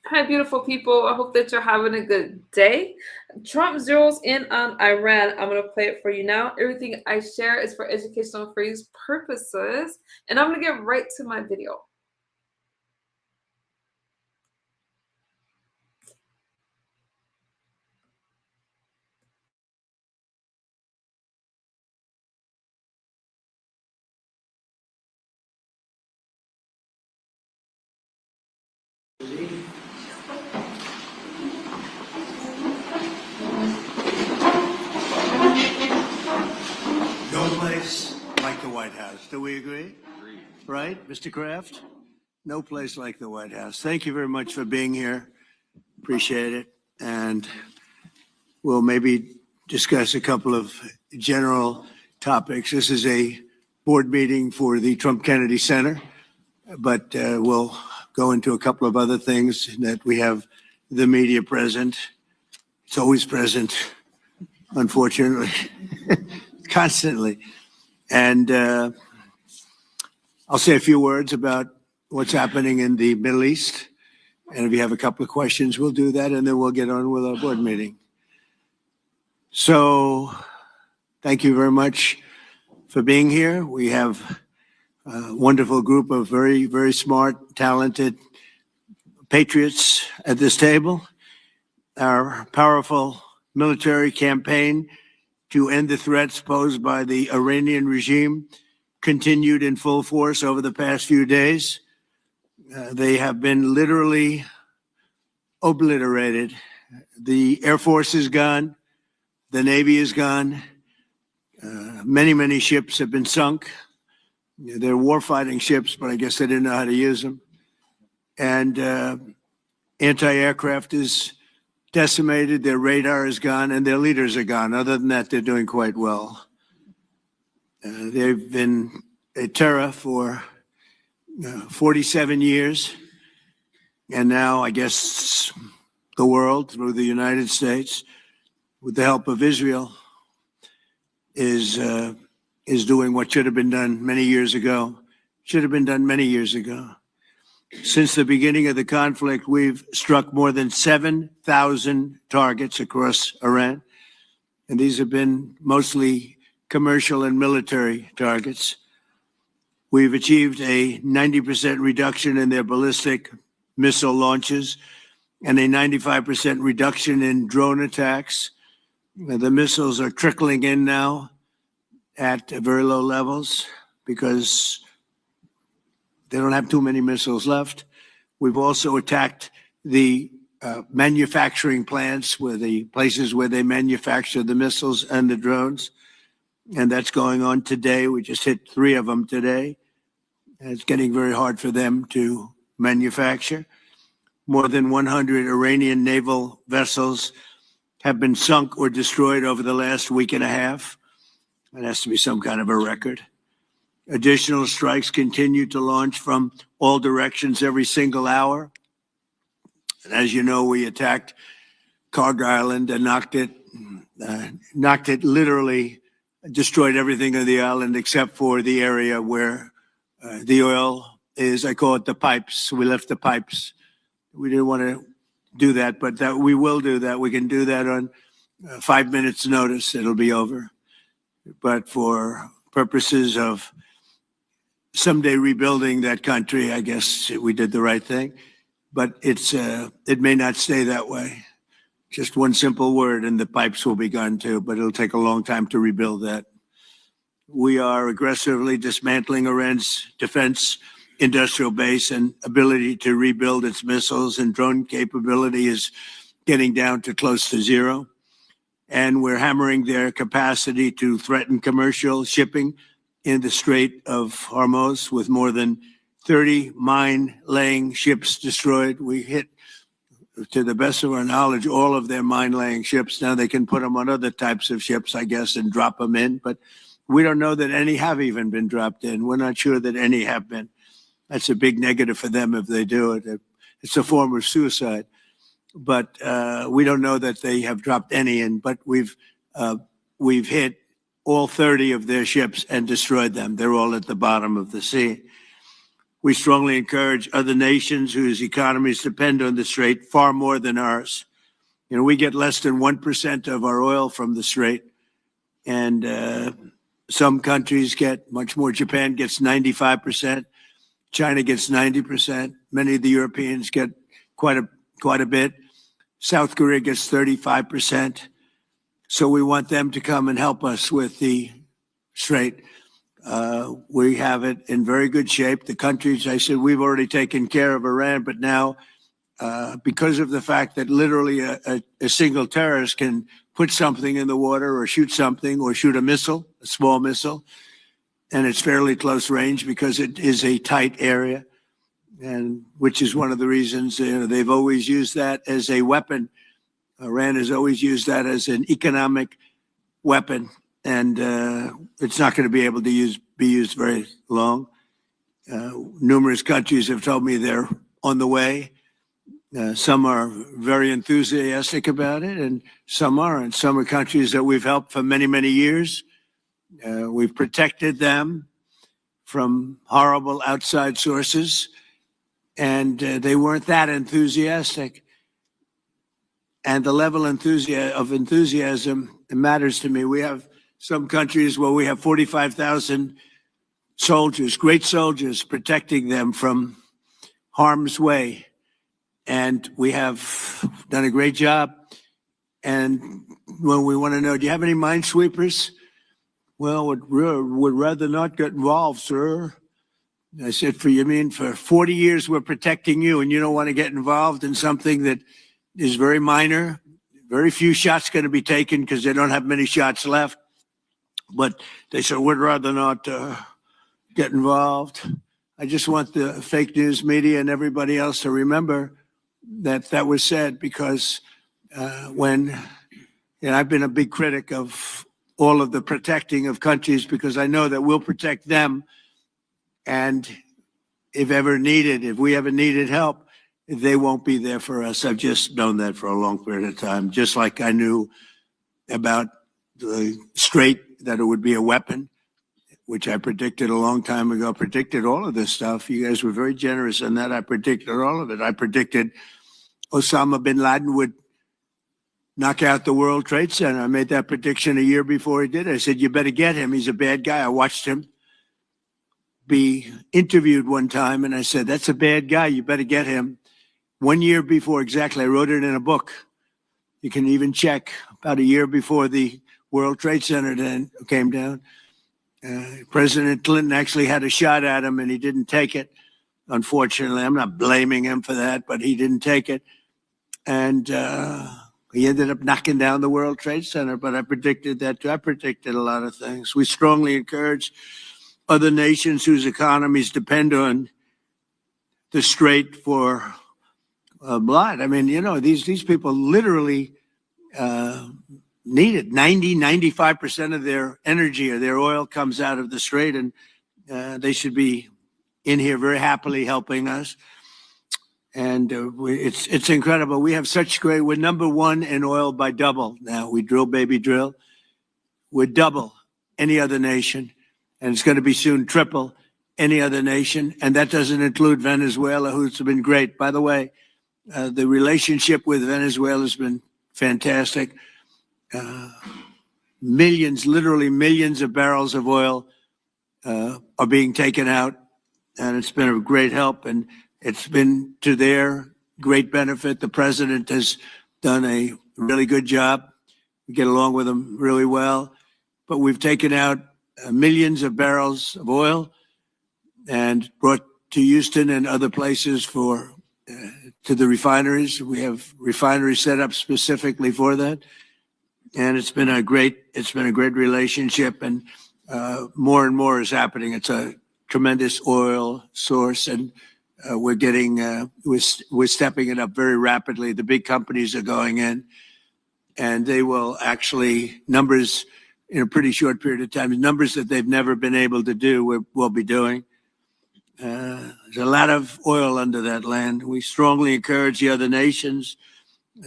Hi, beautiful people. I hope that you're having a good day. Trump zeroes in on Iran. I'm going to play it for you now. Everything I share is for educational freeze purposes. And I'm going to get right to my video. No place like the White House. Do we agree? Agreed. Right, Mr. Kraft? No place like the White House. Thank you very much for being here. Appreciate it. And we'll maybe discuss a couple of general topics. This is a board meeting for the Trump Kennedy Center, but we'll go into a couple of other things that we have the media present. It's always present, unfortunately, constantly. And I'll say a few words about what's happening in the Middle East. And if you have a couple of questions, we'll do that, and then we'll get on with our board meeting. So thank you very much for being here. We have a wonderful group of very, very smart, talented patriots at this table. Our powerful military campaign to end the threats posed by the Iranian regime continued in full force over the past few days. They have been literally obliterated. The Air Force is gone. The Navy is gone. Many, many ships have been sunk. They're warfighting ships, but I guess they didn't know how to use them. And anti-aircraft is decimated, their radar is gone, and their leaders are gone. Other than that, they're doing quite well. They've been a terror for 47 years. And now, I guess, the world, through the United States, with the help of Israel, is doing what should have been done many years ago. Should have been done many years ago. Since the beginning of the conflict, we've struck more than 7,000 targets across Iran. And these have been mostly commercial and military targets. We've achieved a 90% reduction in their ballistic missile launches and a 95% reduction in drone attacks. The missiles are trickling in now at very low levels because they don't have too many missiles left. We've also attacked the manufacturing plants, where the places where they manufacture the missiles and the drones. And that's going on today. We just hit 3 of them today. And it's getting very hard for them to manufacture. More than 100 Iranian naval vessels have been sunk or destroyed over the last week and a half. That has to be some kind of a record. Additional strikes continue to launch from all directions every single hour. And as you know, we attacked Carg Island and knocked it literally, destroyed everything on the island except for the area where the oil is. I call it the pipes. We left the pipes. We didn't want to do that, but that we will do that. We can do that on 5 minutes notice. It'll be over. But for purposes of someday rebuilding that country, I guess we did the right thing. But it may not stay that way. Just one simple word and the pipes will be gone too, but it'll take a long time to rebuild that. We are aggressively dismantling Iran's defense industrial base, and ability to rebuild its missiles and drone capability is getting down to close to zero. And we're hammering their capacity to threaten commercial shipping in the Strait of Hormuz, with more than 30 mine-laying ships destroyed. We hit, to the best of our knowledge, all of their mine-laying ships. Now they can put them on other types of ships, I guess, and drop them in. But we don't know that any have even been dropped in. We're not sure that any have been. That's a big negative for them if they do it. It's a form of suicide. But we don't know that they have dropped any in. But we've hit all 30 of their ships and destroyed them. They're all at the bottom of the sea. We strongly encourage other nations whose economies depend on the Strait far more than ours. You know, we get less than 1% of our oil from the Strait, and some countries get much more. Japan gets 95%. China gets 90%. Many of the Europeans get quite a bit. South Korea gets 35%. So we want them to come and help us with the Strait. We have it in very good shape. The countries, I said, we've already taken care of Iran, but now, because of the fact that literally a single terrorist can put something in the water or shoot something or shoot a missile, a small missile, and it's fairly close range because it is a tight area, and which is one of the reasons they've always used that as a weapon. Iran has always used that as an economic weapon, and it's not going to be able to be used very long. Numerous countries have told me they're on the way. Some are very enthusiastic about it, and some aren't. Some are countries that we've helped for many, many years. We've protected them from horrible outside sources, and they weren't that enthusiastic. And the level of enthusiasm matters to me. We have some countries where we have 45,000 soldiers, great soldiers, protecting them from harm's way. And we have done a great job. And when we want to know, do you have any minesweepers? Well, would rather not get involved, sir. I said, for 40 years we're protecting you, and you don't want to get involved in something that is very minor. Very few shots going to be taken because they don't have many shots left. But they said, would rather not get involved. I just want the fake news media and everybody else to remember that was said, because I've been a big critic of all of the protecting of countries, because I know that we'll protect them. And if we ever needed help, they won't be there for us. I've just known that for a long period of time, just like I knew about the Strait, that it would be a weapon, which I predicted a long time ago, predicted all of this stuff. You guys were very generous in that. I predicted all of it. I predicted Osama bin Laden would knock out the World Trade Center. I made that prediction a year before he did it. I said, you better get him. He's a bad guy. I watched him be interviewed one time, and I said, that's a bad guy. You better get him. 1 year before, exactly. I wrote it in a book. You can even check. About a year before the World Trade Center then came down, President Clinton actually had a shot at him, and he didn't take it. Unfortunately, I'm not blaming him for that, but he didn't take it. And he ended up knocking down the World Trade Center, but I predicted that too. I predicted a lot of things. We strongly encourage other nations whose economies depend on the Strait for blood. I mean, these people literally need it. 95% of their energy or their oil comes out of the Strait, and they should be in here very happily helping us. And it's incredible. We have such we're number one in oil by double now. We drill, baby, drill. We're double any other nation, and it's going to be soon triple any other nation. And that doesn't include Venezuela, who's been great. By the way, the relationship with Venezuela has been fantastic. Literally millions of barrels of oil are being taken out, and it's been a great help, and it's been to their great benefit. The president has done a really good job. We get along with him really well, but we've taken out millions of barrels of oil and brought to Houston and other places to the refineries. We have refineries set up specifically for that. And it's been a great relationship, and more and more is happening. It's a tremendous oil source, and we're stepping it up very rapidly. The big companies are going in, and they will actually numbers in a pretty short period of time, numbers that they've never been able to do. We'll be doing. There's a lot of oil under that land. We strongly encourage the other nations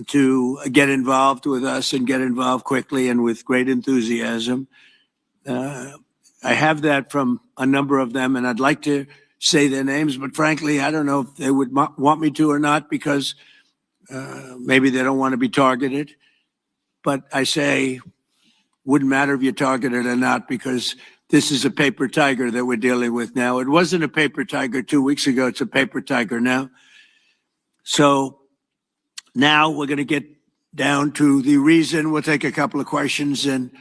to get involved with us and get involved quickly and with great enthusiasm. I have that from a number of them, and I'd like to say their names, but frankly, I don't know if they would want me to or not, because maybe they don't want to be targeted. But I say, wouldn't matter if you're targeted or not, because this is a paper tiger that we're dealing with now. It wasn't a paper tiger 2 weeks ago. It's a paper tiger now. So now we're going to get down to the reason. We'll take a couple of questions in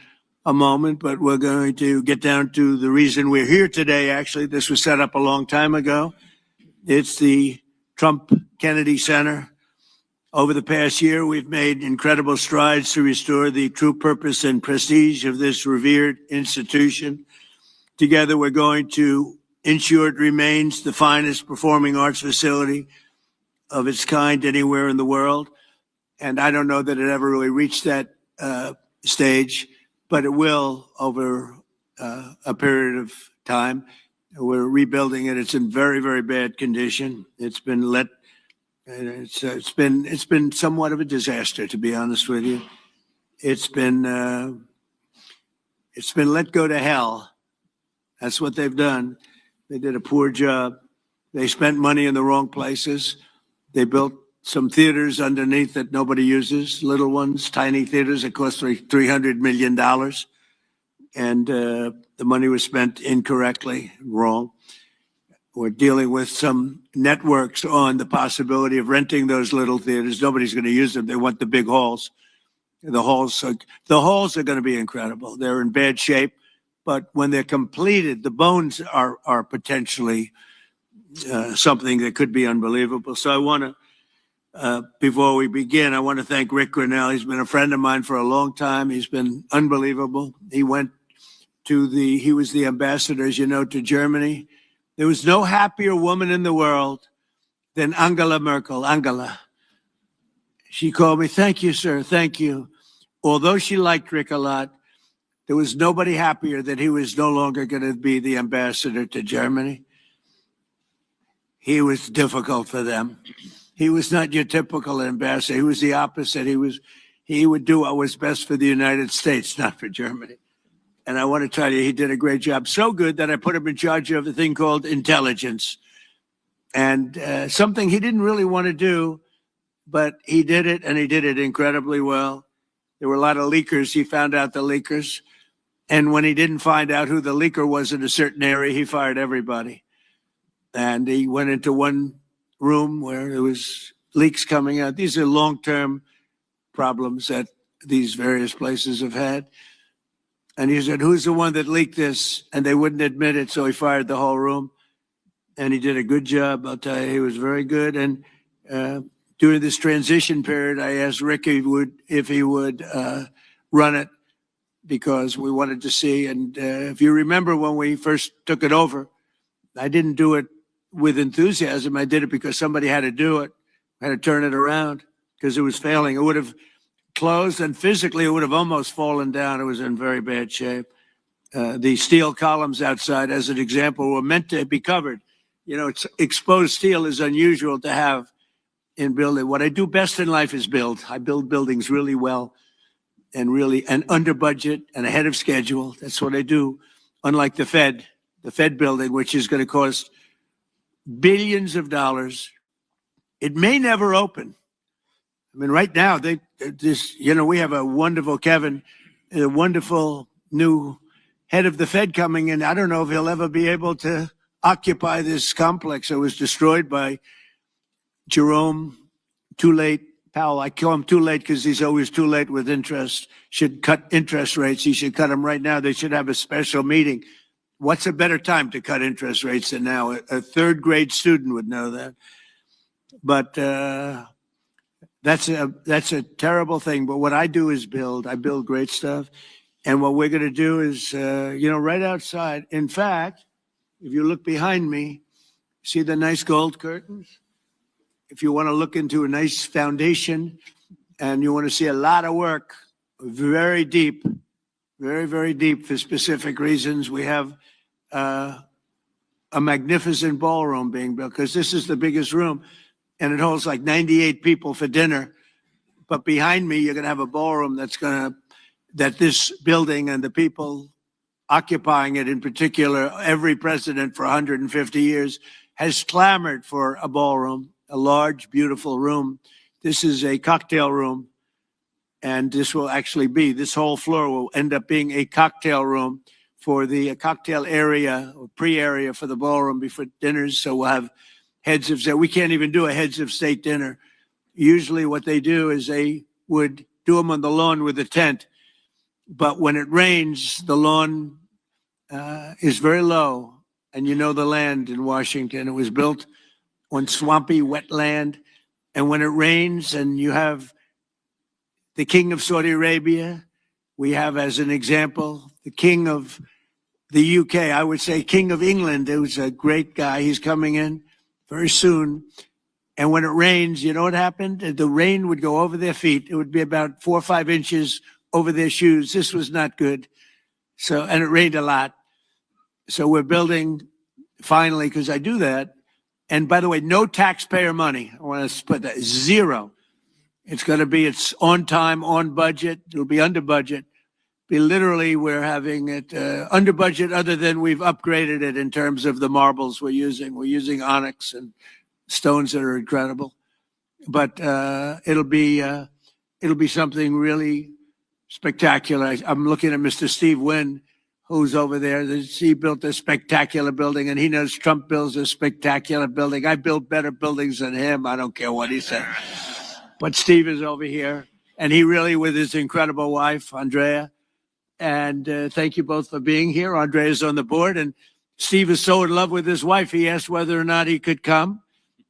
a moment, but we're going to get down to the reason we're here today. Actually, this was set up a long time ago. It's the Trump Kennedy Center. Over the past year, we've made incredible strides to restore the true purpose and prestige of this revered institution. Together, we're going to ensure it remains the finest performing arts facility of its kind anywhere in the world. And I don't know that it ever really reached that stage, but it will over a period of time. We're rebuilding it. It's in very, very bad condition. It's been it's been somewhat of a disaster, to be honest with you. It's been let go to hell. That's what they've done. They did a poor job. They spent money in the wrong places. They built some theaters underneath that nobody uses, little ones, tiny theaters that cost $300 million. And the money was spent incorrectly, wrong. We're dealing with some networks on the possibility of renting those little theaters. Nobody's going to use them. They want the big halls. The halls are going to be incredible. They're in bad shape, but when they're completed, the bones are potentially something that could be unbelievable. So I want to, before we begin, I want to thank Rick Grinnell. He's been a friend of mine for a long time. He's been unbelievable. He was the ambassador, as you know, to Germany. There was no happier woman in the world than Angela Merkel. Angela. She called me, "Thank you, sir, thank you." Although she liked Rick a lot, there was nobody happier that he was no longer going to be the ambassador to Germany. He was difficult for them. He was not your typical ambassador. He was the opposite. He would do what was best for the United States, not for Germany. And I want to tell you, he did a great job. So good that I put him in charge of a thing called intelligence. And something he didn't really want to do, but he did it, and he did it incredibly well. There were a lot of leakers. He found out the leakers. And when he didn't find out who the leaker was in a certain area, he fired everybody. And he went into one room where there was leaks coming out. These are long-term problems that these various places have had. And he said, "Who's the one that leaked this?" And they wouldn't admit it, so he fired the whole room. And he did a good job. I'll tell you, he was very good. And during this transition period, I asked Rick if he would run it, because we wanted to see. And if you remember when we first took it over, I didn't do it with enthusiasm. I did it because somebody had to do it, had to turn it around, because it was failing. It would have closed, and physically it would have almost fallen down. It was in very bad shape. The steel columns outside, as an example, were meant to be covered. You know, exposed steel is unusual to have in building. What I do best in life is build. I build buildings really well and under budget and ahead of schedule. That's what I do. Unlike the Fed building, which is going to cost billions of dollars. It may never open. I mean, right now, we have a wonderful Kevin, a wonderful new head of the Fed coming in. I don't know if he'll ever be able to occupy this complex that was destroyed by Jerome Too Late Powell. I call him too late because he's always too late with interest. Should cut interest rates. He should cut them right now. They should have a special meeting. What's a better time to cut interest rates than now? A third grade student would know that. But that's a terrible thing. But what I do is build. I build great stuff. And what we're going to do is, right outside. In fact, if you look behind me, see the nice gold curtains? If you want to look into a nice foundation and you want to see a lot of work, very deep, very, very deep for specific reasons, we have a magnificent ballroom being built, because this is the biggest room and it holds like 98 people for dinner. But behind me, you're going to have a ballroom that this building and the people occupying it in particular, every president for 150 years has clamored for a ballroom, a large, beautiful room. This is a cocktail room, and this will actually be, this whole floor will end up being a cocktail room for the cocktail area or pre-area for the ballroom before dinners. So we'll have heads of state. We can't even do a heads of state dinner. Usually what they do is they would do them on the lawn with a tent. But when it rains, the lawn is very low. And you know the land in Washington. It was built on swampy, wet land. And when it rains and you have the king of Saudi Arabia, we have as an example, the king of the UK, I would say king of England, who's a great guy. He's coming in very soon. And when it rains, you know what happened? The rain would go over their feet. It would be about 4 or 5 inches over their shoes. This was not good. So, and it rained a lot. So we're building finally, because I do that. And by the way, no taxpayer money. I want to put that zero. It's going to be, it's on time, on budget. It'll be under budget. Literally, we're having it under budget, other than we've upgraded it in terms of the marbles we're using. We're using onyx and stones that are incredible. But it'll be something really spectacular. I'm looking at Mr. Steve Wynn, who's over there. He built a spectacular building, and he knows Trump builds a spectacular building. I build better buildings than him. I don't care what he said. But Steve is over here, and he really, with his incredible wife, Andrea. And thank you both for being here. Andrea is on the board, and Steve is so in love with his wife, he asked whether or not he could come.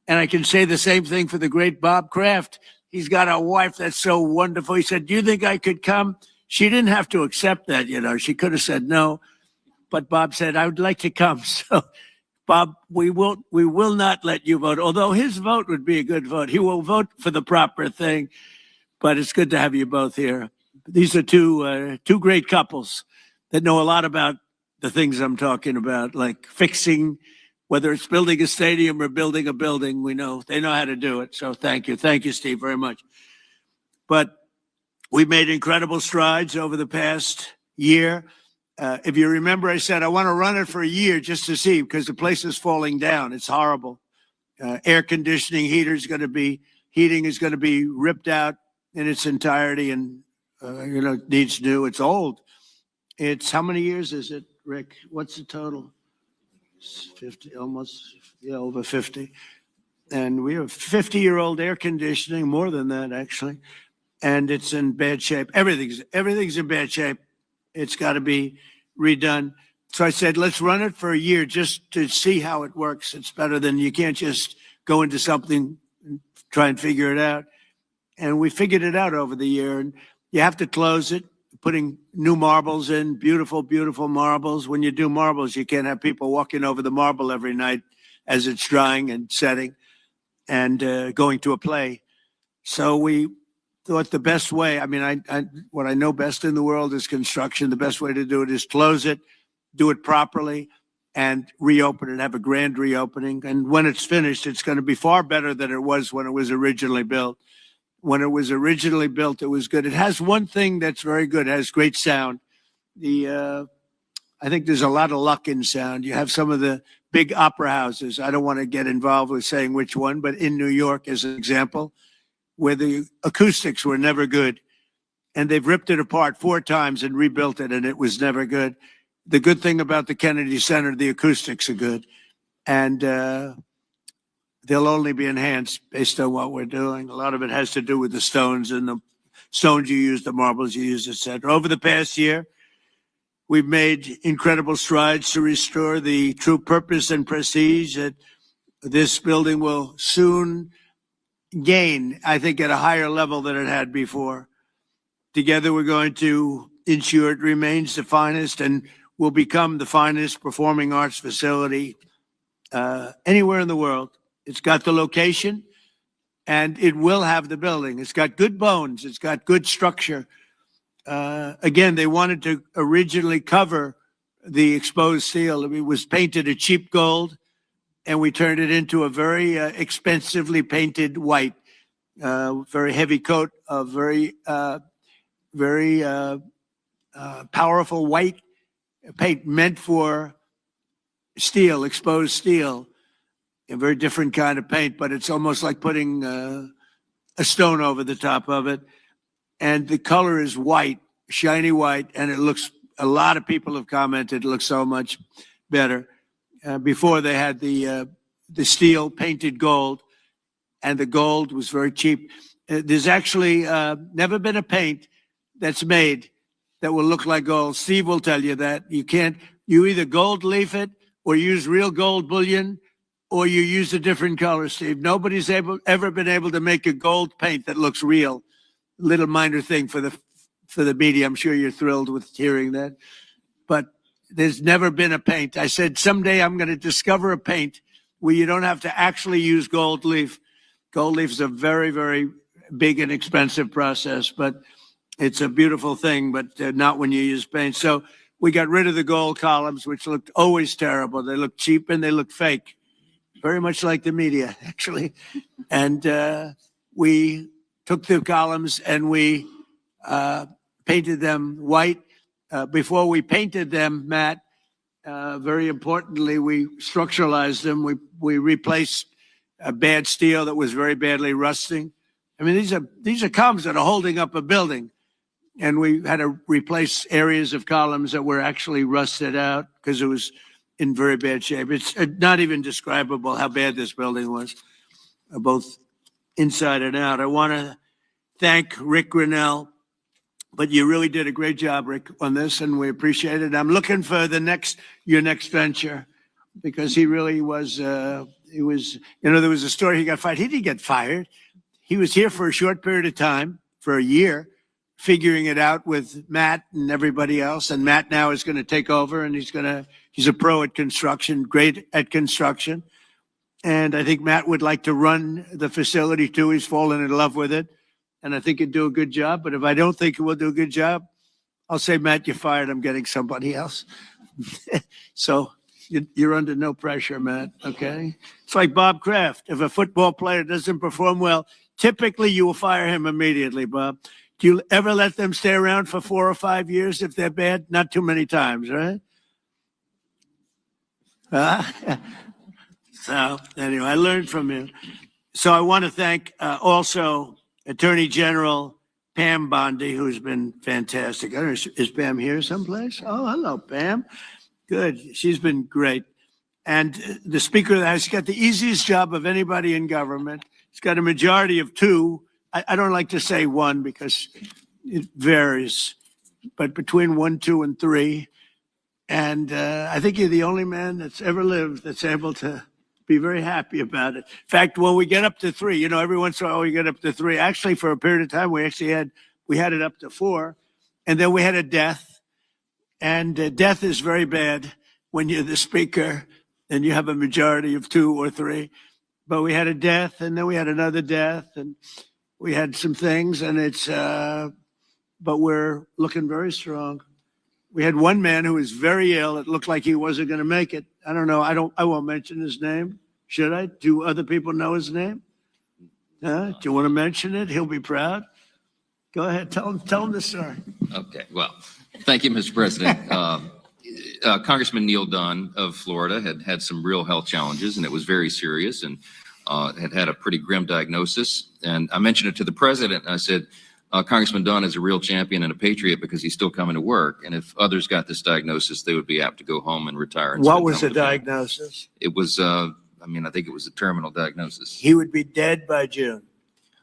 And I can say the same thing for the great Bob Kraft. He's got a wife that's so wonderful. He said, do you think I could come? She didn't have to accept that, you know. She could have said no. But Bob said, I would like to come. So, Bob, we will not let you vote, although his vote would be a good vote. He will vote for the proper thing. But it's good to have you both here. These are two great couples that know a lot about the things I'm talking about, like fixing, whether it's building a stadium or building a building. We know they know how to do it. So thank you, Steve, very much. But we've made incredible strides over the past year. If you remember, I said I want to run it for a year just to see, because the place is falling down. It's horrible. Air conditioning, heating is going to be ripped out in its entirety, and needs new. It's old. It's, how many years is it, Rick? What's the total? 50, almost, yeah, over 50. And we have 50-year-old air conditioning, more than that actually, and it's in bad shape. Everything's in bad shape. It's got to be redone. So I said, let's run it for a year just to see how it works. It's better than, you can't just go into something and try and figure it out. And we figured it out over the year. And you have to close it, putting new marbles in, beautiful, beautiful marbles. When you do marbles, you can't have people walking over the marble every night as it's drying and setting and going to a play. So we thought the best way, what I know best in the world is construction. The best way to do it is close it, do it properly, and reopen it, have a grand reopening. And when it's finished, it's going to be far better than it was when it was originally built. When it was originally built, it was good. It has one thing that's very good. It has great sound. I think there's a lot of luck in sound. You have some of the big opera houses. I don't want to get involved with saying which one, but in New York, as an example, where the acoustics were never good. And they've ripped it apart 4 times and rebuilt it, and it was never good. The good thing about the Kennedy Center, the acoustics are good. And they'll only be enhanced based on what we're doing. A lot of it has to do with the stones and the stones you use, the marbles you use, etc. Over the past year, we've made incredible strides to restore the true purpose and prestige that this building will soon gain, I think, at a higher level than it had before. Together, we're going to ensure it remains the finest and will become the finest performing arts facility anywhere in the world. It's got the location, and it will have the building. It's got good bones. It's got good structure. Again, they wanted to originally cover the exposed steel. It was painted a cheap gold, and we turned it into a very expensively painted white, very heavy coat of very powerful white paint meant for steel, exposed steel, a very different kind of paint, but it's almost like putting a stone over the top of it. And the color is white, shiny white, and it looks, a lot of people have commented, it looks so much better. Before they had the steel painted gold, and the gold was very cheap. There's actually never been a paint that's made that will look like gold. Steve will tell you that. You either gold leaf it or use real gold bullion, or you use a different color, Steve. Nobody's ever been able to make a gold paint that looks real. Little minor thing for the media. I'm sure you're thrilled with hearing that. But there's never been a paint. I said, someday I'm going to discover a paint where you don't have to actually use gold leaf. Gold leaf is a very, very big and expensive process, but it's a beautiful thing, but not when you use paint. So we got rid of the gold columns, which looked always terrible. They look cheap and they look fake, very much like the media, actually. And we took the columns and we painted them white. Before we painted them, Matt, very importantly, we structuralized them. We replaced a bad steel that was very badly rusting. I mean, these are columns that are holding up a building. And we had to replace areas of columns that were actually rusted out because it was in very bad shape. It's not even describable how bad this building was, both inside and out. I want to thank Rick Grinnell, but you really did a great job, Rick, on this, and we appreciate it. I'm looking for your next venture, because he really was, there was a story he got fired. He didn't get fired. He was here for a short period of time, for a year, figuring it out with Matt and everybody else. And Matt now is going to take over, and he's a pro at construction, great at construction. And I think Matt would like to run the facility too. He's fallen in love with it. And I think he'd do a good job. But if I don't think he will do a good job, I'll say, Matt, you're fired. I'm getting somebody else. So you're under no pressure, Matt, okay? It's like Bob Kraft. If a football player doesn't perform well, typically you will fire him immediately, Bob. Do you ever let them stay around for 4 or 5 years if they're bad? Not too many times, right? So anyway, I learned from you. So I want to thank also Attorney General Pam Bondi, who's been fantastic. I don't know, is Pam here someplace? Oh, hello, Pam. Good. She's been great. And the Speaker of the House, he's got the easiest job of anybody in government. He's got a majority of 2. I don't like to say 1 because it varies, but between 1, 2, and 3. And I think you're the only man that's ever lived that's able to be very happy about it. In fact, when we get up to 3, every once in a while we get up to 3. Actually, for a period of time, we had it up to 4, and then we had a death. And death is very bad when you're the Speaker and you have a majority of 2 or 3. But we had a death, and then we had another death, and we had some things, and but we're looking very strong. We had one man who was very ill. It looked like he wasn't going to make it. I don't know. I won't mention his name. Should I? Do other people know his name? Do you want to mention it? He'll be proud. Go ahead. Tell him the story. Okay. Well, thank you, Mr. President. Congressman Neil Dunn of Florida had some real health challenges, and it was very serious, and had a pretty grim diagnosis. And I mentioned it to the president. And I said, Congressman Dunn is a real champion and a patriot because he's still coming to work. And if others got this diagnosis, they would be apt to go home and retire. And what was the diagnosis? It was, I think it was a terminal diagnosis. He would be dead by June.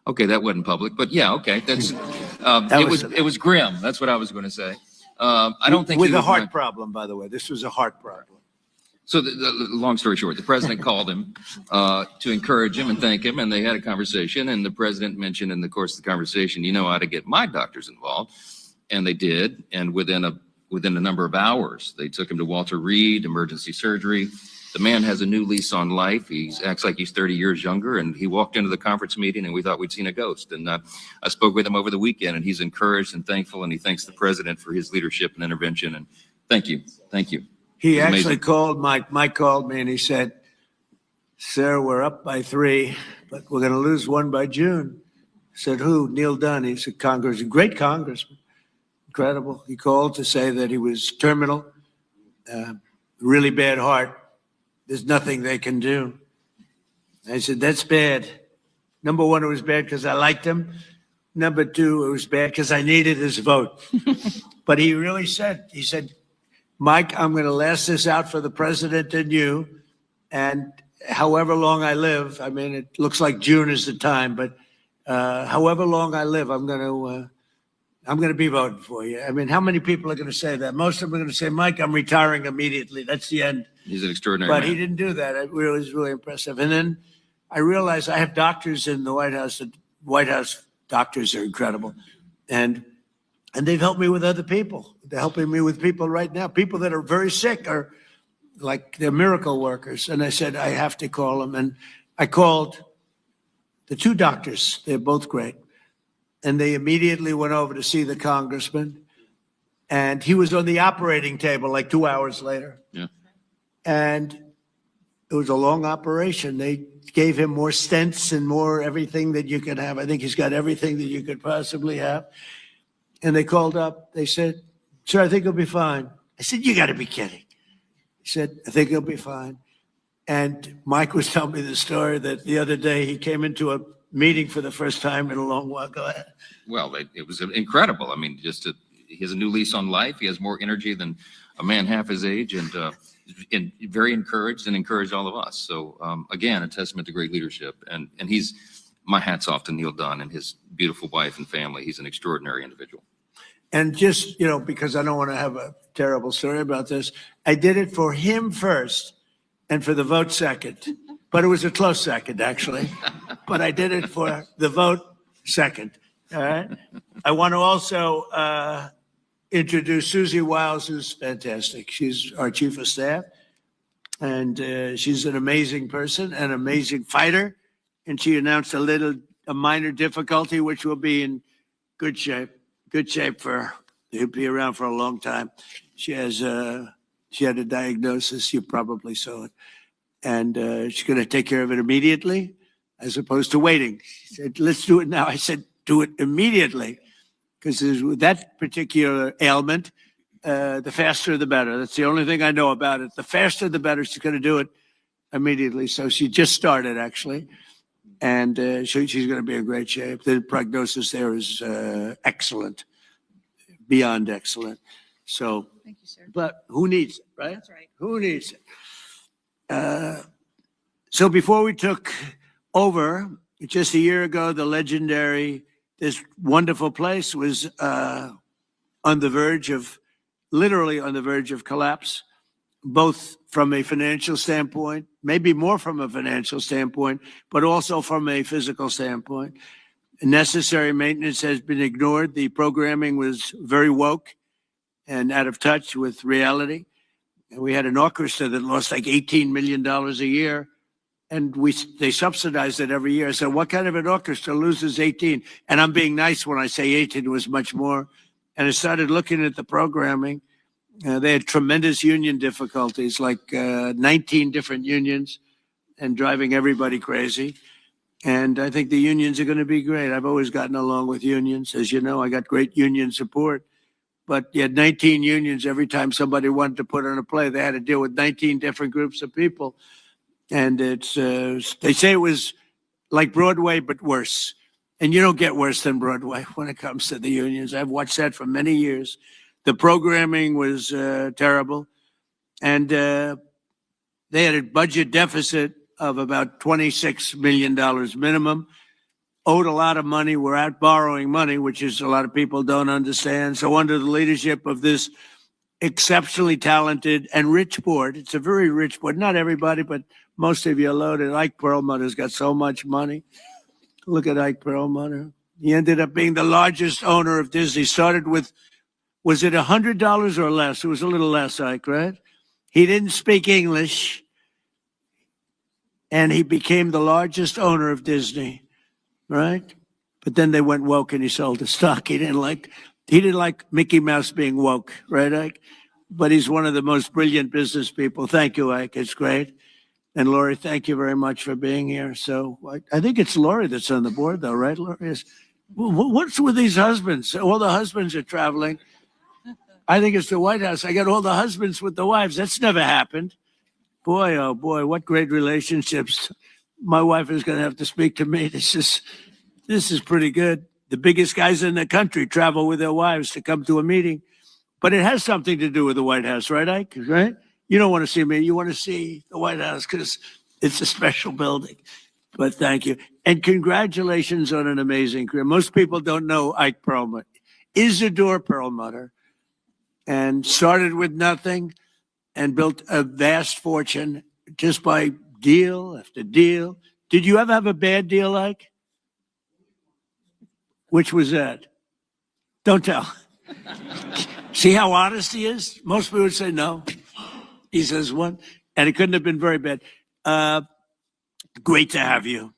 Okay, that wasn't public, but yeah, okay. That's it was grim. That's what I was going to say. I don't think with a heart problem, by the way. This was a heart problem. So the long story short, the president called him to encourage him and thank him, and they had a conversation. And the president mentioned in the course of the conversation, I ought to get my doctors involved, and they did. And within a number of hours, they took him to Walter Reed Emergency Surgery. The man has a new lease on life. He acts like he's 30 years younger, and he walked into the conference meeting, and we thought we'd seen a ghost. And I spoke with him over the weekend, and he's encouraged and thankful, and he thanks the president for his leadership and intervention. And thank you. He actually called Mike called me and he said, sir, we're up by 3, but we're going to lose 1 by June. I said, who? Neil Dunn. He's a great congressman. Incredible. He called to say that he was terminal, really bad heart. There's nothing they can do. I said, that's bad. Number one, it was bad because I liked him. Number two, it was bad because I needed his vote. But he really said, Mike, I'm going to last this out for the president and you. And however long I live, I mean, it looks like June is the time, but however long I live, I'm going to be voting for you. I mean, how many people are going to say that? Most of them are going to say, Mike, I'm retiring immediately. That's the end. He's an extraordinary But man. he didn't do that. It really was really impressive. And then I realized I have doctors in the White House. The White House doctors are incredible. And they've helped me with other people. They're helping me with people right now. People that are very sick are like they're miracle workers. And I said, I have to call them. And I called the two doctors. They're both great. And they immediately went over to see the congressman. And he was on the operating table like 2 hours later. Yeah. And it was a long operation. They gave him more stents and more everything that you could have. I think he's got everything that you could possibly have. And they called up. They said, sir, I think he'll be fine. I said, you got to be kidding. He said, I think he'll be fine. And Mike was telling me the story that the other day he came into a meeting for the first time in a long while. Go ahead. Well, it was incredible. I mean, he has a new lease on life. He has more energy than a man half his age, and very encouraged and encouraged all of us. So again, a testament to great leadership. And my hat's off to Neil Dunn and his beautiful wife and family. He's an extraordinary individual. And just, because I don't want to have a terrible story about this, I did it for him first and for the vote second. But it was a close second, actually. But I did it for the vote second. All right. I want to also introduce Susie Wiles, who's fantastic. She's our chief of staff. And she's an amazing person, an amazing fighter. And she announced a minor difficulty, which will be in good shape he'll be around for a long time. She had a diagnosis. You probably saw it. And she's going to take care of it immediately as opposed to waiting. She said, let's do it now. I said, do it immediately, because with that particular ailment, the faster the better. That's the only thing I know about it. The faster the better. She's going to do it immediately. So she just started, actually. And she's going to be in great shape. The prognosis there is excellent, beyond excellent. So, Thank you, sir. but who needs it, right? That's right. Who needs it? So before we took over, just a year ago, this wonderful place was literally on the verge of collapse, both from a financial standpoint, maybe more from a financial standpoint, but also from a physical standpoint. Necessary maintenance has been ignored. The programming was very woke and out of touch with reality. And we had an orchestra that lost like $18 million a year, and they subsidized it every year. So what kind of an orchestra loses 18? And I'm being nice when I say 18, it was much more. And I started looking at the programming. They had tremendous union difficulties, like 19 different unions, and driving everybody crazy. And I think the unions are going to be great. I've always gotten along with unions. As you know, I got great union support. But you had 19 unions. Every time somebody wanted to put on a play, they had to deal with 19 different groups of people. And they say it was like Broadway, but worse. And you don't get worse than Broadway when it comes to the unions. I've watched that for many years. The programming was terrible. And they had a budget deficit of about $26 million minimum, owed a lot of money, were out borrowing money, which is a lot of people don't understand. So under the leadership of this exceptionally talented and rich board, it's a very rich board, not everybody, but most of you are loaded. Ike Perlmutter's got so much money. Look at Ike Perlmutter. He ended up being the largest owner of Disney. Started with, was it $100 or less? It was a little less, Ike, right? He didn't speak English, and he became the largest owner of Disney, right? But then they went woke and he sold the stock. He didn't like Mickey Mouse being woke, right, Ike? But he's one of the most brilliant business people. Thank you, Ike. It's great. And Lori, thank you very much for being here. So I think it's Lori that's on the board, though, right, Lori? What's with these husbands? All the husbands are traveling. I think it's the White House. I got all the husbands with the wives. That's never happened. Boy, oh boy, what great relationships. My wife is going to have to speak to me. This is pretty good. The biggest guys in the country travel with their wives to come to a meeting. But it has something to do with the White House, right, Ike? Right? You don't want to see me. You want to see the White House because it's a special building. But thank you. And congratulations on an amazing career. Most people don't know Ike Perlmutter. Isidore Perlmutter. And started with nothing and built a vast fortune just by deal after deal. Did you ever have a bad deal, Ike? Which was that? Don't tell. See how honest he is? Most people would say no. He says one, and it couldn't have been very bad. Great to have you.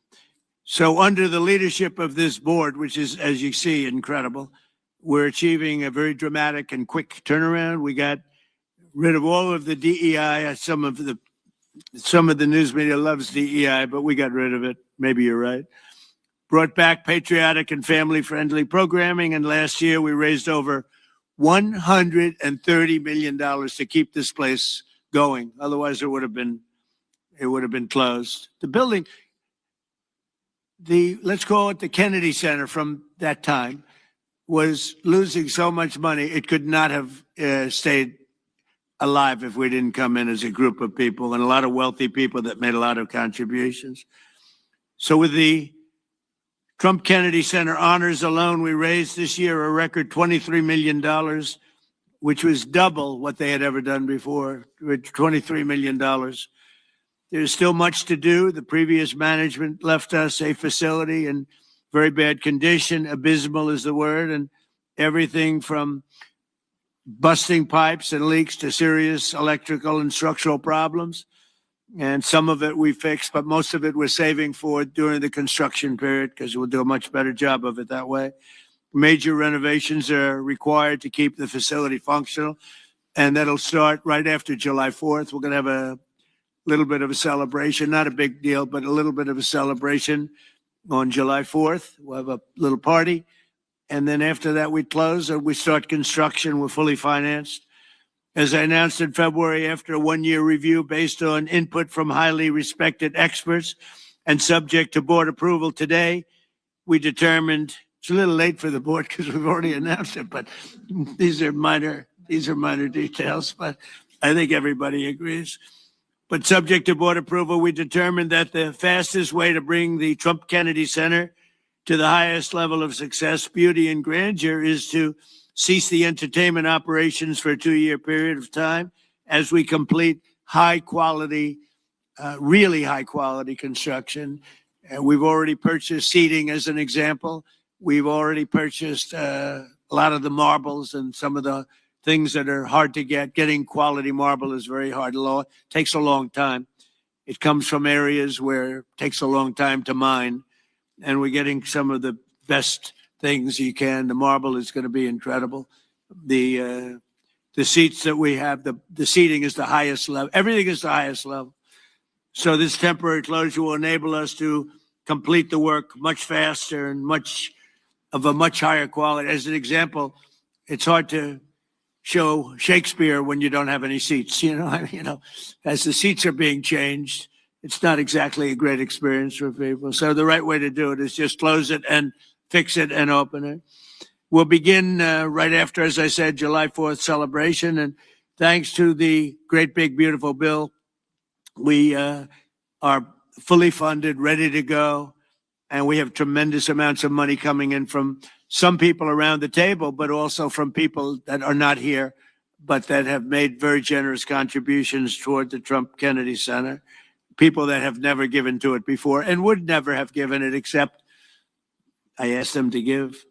So under the leadership of this board, which is, as you see, incredible, we're achieving a very dramatic and quick turnaround. We got rid of all of the DEI. Some of the news media loves DEI, but we got rid of it. Maybe you're right. Brought back patriotic and family-friendly programming, and last year we raised over $130 million to keep this place going. Otherwise, it would have been closed. The building, let's call it the Kennedy Center from that time, was losing so much money it could not have stayed alive if we didn't come in as a group of people and a lot of wealthy people that made a lot of contributions. So with the Trump Kennedy Center honors alone, we raised this year a record $23 million, which was double what they had ever done before, with $23 million. There's still much to do. The previous management left us a facility in very bad condition. Abysmal is the word, and everything from busting pipes and leaks to serious electrical and structural problems. And some of it we fixed, but most of it we're saving for during the construction period because we'll do a much better job of it that way. Major renovations are required to keep the facility functional, and that'll start right after July 4th. We're going to have a little bit of a celebration, not a big deal, but a little bit of a celebration on July 4th. We'll have a little party. And then after that, we close and we start construction. We're fully financed. As I announced in February, after a one-year review based on input from highly respected experts and subject to board approval today, we determined, it's a little late for the board because we've already announced it, but these are minor details, but I think everybody agrees. But subject to board approval, we determined that the fastest way to bring the Trump Kennedy Center to the highest level of success, beauty, and grandeur is to cease the entertainment operations for a 2-year period of time as we complete high quality, really high quality construction. And we've already purchased seating as an example. We've already purchased a lot of the marbles and some of the things that are hard to get. Getting quality marble is very hard. It takes a long time. It comes from areas where it takes a long time to mine. And we're getting some of the best things you can. The marble is going to be incredible. The seats that we have, the seating is the highest level. Everything is the highest level. So this temporary closure will enable us to complete the work much faster and much higher quality. As an example, it's hard to show Shakespeare when you don't have any seats. As the seats are being changed, it's not exactly a great experience for people. So the right way to do it is just close it and fix it and open it. We'll begin right after, as I said, July 4th celebration. And thanks to the great, big, beautiful bill, we are fully funded, ready to go. And we have tremendous amounts of money coming in from some people around the table, but also from people that are not here, but that have made very generous contributions toward the Trump Kennedy Center. People that have never given to it before and would never have given it except I asked them to give.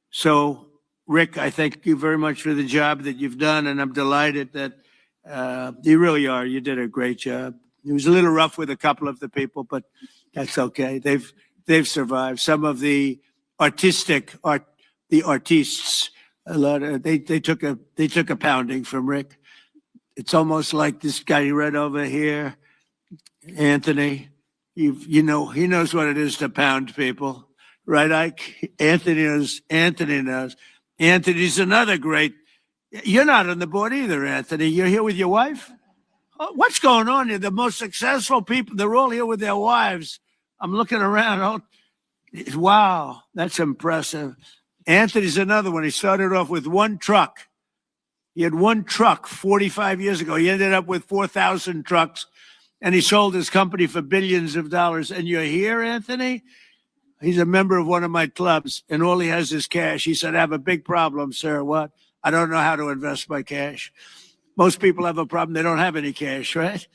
So, Rick, I thank you very much for the job that you've done, and I'm delighted that you really are. You did a great job. It was a little rough with a couple of the people, but that's okay. They've survived. Some of the artists, they took a pounding from Rick. It's almost like this guy right over here, Anthony. He knows what it is to pound people. Right, Ike? Anthony knows. Anthony's another great You're not on the board either, Anthony. You're here with your wife? Oh, what's going on here? The most successful people, they're all here with their wives. I'm looking around. Oh, wow, that's impressive. Anthony's another one. He started off with one truck. He had one truck 45 years ago. He ended up with 4,000 trucks, and he sold his company for billions of dollars. And you're here, Anthony? He's a member of one of my clubs, and all he has is cash. He said, I have a big problem, sir. What? I don't know how to invest my cash. Most people have a problem. They don't have any cash, right?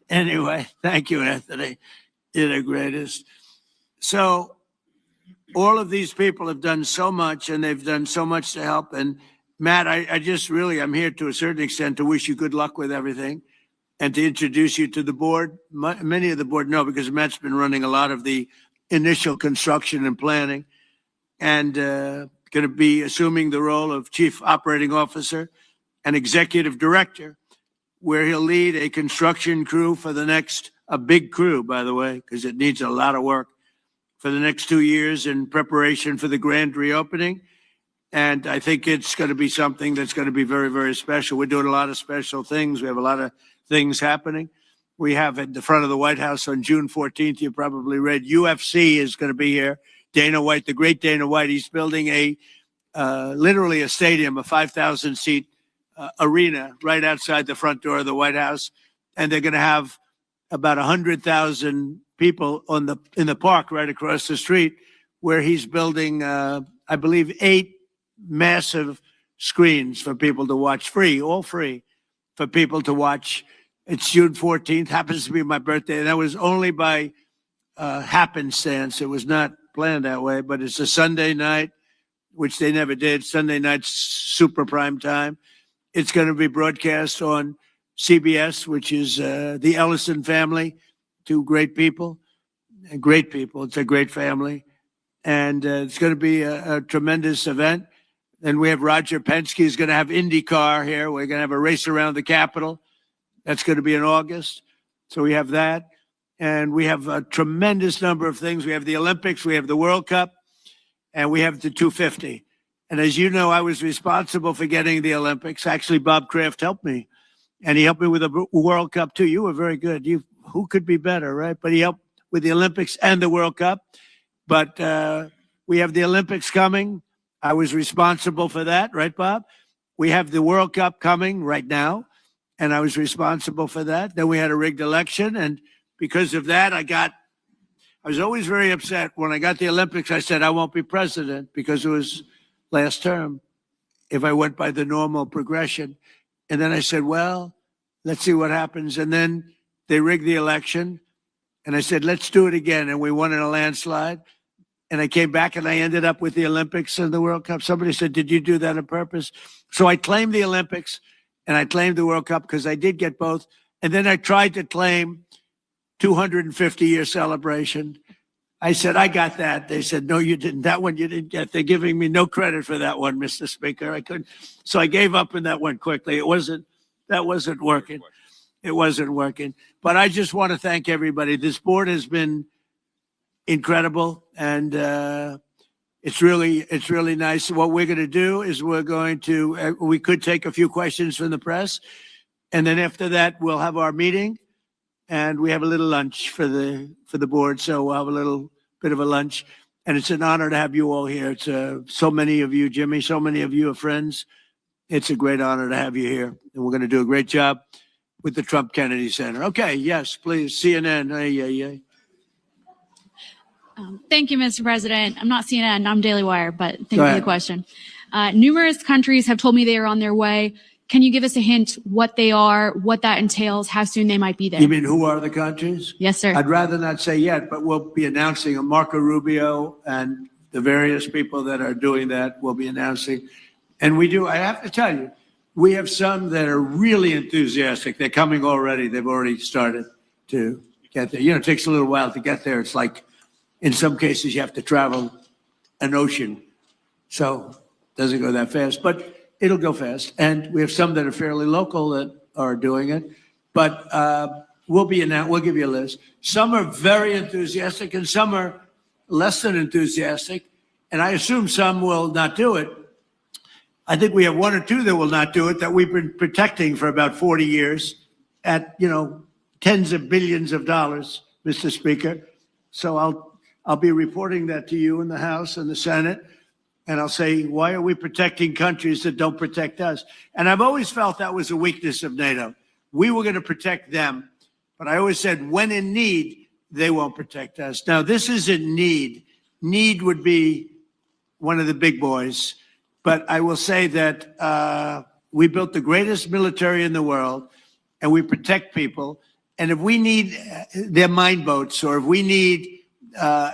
Anyway, thank you, Anthony. You're the greatest. So all of these people have done so much, and they've done so much to help. And Matt, I just really, I'm here to a certain extent to wish you good luck with everything and to introduce you to the board. Many of the board know because Matt's been running a lot of the initial construction and planning, and going to be assuming the role of chief operating officer and executive director, where he'll lead a construction crew for the next, a big crew, by the way, because it needs a lot of work for the next 2 years in preparation for the grand reopening. And I think it's going to be something that's going to be very, very special. We're doing a lot of special things. We have a lot of things happening. We have at the front of the White House on June 14th, you probably read, UFC is going to be here. Dana White, the great Dana White, he's building a literally a stadium, a 5,000 seat arena right outside the front door of the White House. And they're going to have about 100,000 people in the park right across the street, where he's building, I believe, 8 massive screens for people to watch, free, all free, for people to watch. It's June 14th, happens to be my birthday. And that was only by happenstance. It was not planned that way, but it's a Sunday night, which they never did. Sunday night's super prime time. It's going to be broadcast on CBS, which is the Ellison family, 2 great people, great people. It's a great family. And it's going to be a tremendous event. And we have Roger Penske is going to have IndyCar here. We're going to have a race around the Capitol. That's going to be in August. So we have that. And we have a tremendous number of things. We have the Olympics, we have the World Cup, and we have the 250. And as you know, I was responsible for getting the Olympics. Actually, Bob Kraft helped me. And he helped me with the World Cup, too. You were very good. Who could be better, right? But he helped with the Olympics and the World Cup. But we have the Olympics coming. I was responsible for that, right, Bob? We have the World Cup coming right now, and I was responsible for that. Then we had a rigged election, and because of that, I was always very upset. When I got the Olympics, I said, I won't be president because it was last term if I went by the normal progression. And then I said, well, let's see what happens. And then they rigged the election, and I said, let's do it again. And we won in a landslide. And I came back and I ended up with the Olympics and the World Cup. Somebody said, did you do that on purpose? So I claimed the Olympics and I claimed the World Cup because I did get both. And then I tried to claim 250-year celebration. I said, I got that. They said, no, you didn't. That one you didn't get. They're giving me no credit for that one, Mr. Speaker. I couldn't. So I gave up on that one quickly. That wasn't working. It wasn't working. But I just want to thank everybody. This board has been incredible, and it's really nice. What we're going to do is we could take a few questions from the press, and then after that we'll have our meeting, and we have a little lunch for the board. So we'll have a little bit of a lunch, and it's an honor to have you all here. It's so many of you, Jimmy, so many of you are friends. It's a great honor to have you here, and we're going to do a great job with the Trump Kennedy Center. Okay, yes, please, CNN. Hey. Thank you, Mr. President. I'm not CNN, I'm Daily Wire, but thank you for the question. Numerous countries have told me they are on their way. Can you give us a hint what they are, what that entails, how soon they might be there? You mean who are the countries? Yes, sir. I'd rather not say yet, but we'll be announcing Marco Rubio and the various people that are doing that will be announcing. And I have to tell you, we have some that are really enthusiastic. They're coming already. They've already started to get there. It takes a little while to get there. It's like, in some cases, you have to travel an ocean. So it doesn't go that fast, but it'll go fast. And we have some that are fairly local that are doing it. But we'll give you a list. Some are very enthusiastic and some are less than enthusiastic. And I assume some will not do it I think we have one or two that will not do it that we've been protecting for about 40 years at, tens of billions of dollars, Mr. Speaker. So I'll be reporting that to you in the House and the Senate. And I'll say, why are we protecting countries that don't protect us? And I've always felt that was a weakness of NATO. We were going to protect them. But I always said, when in need, they won't protect us. Now, this isn't need. Need would be one of the big boys. But I will say that we built the greatest military in the world, and we protect people. And if we need their mine boats, or if we need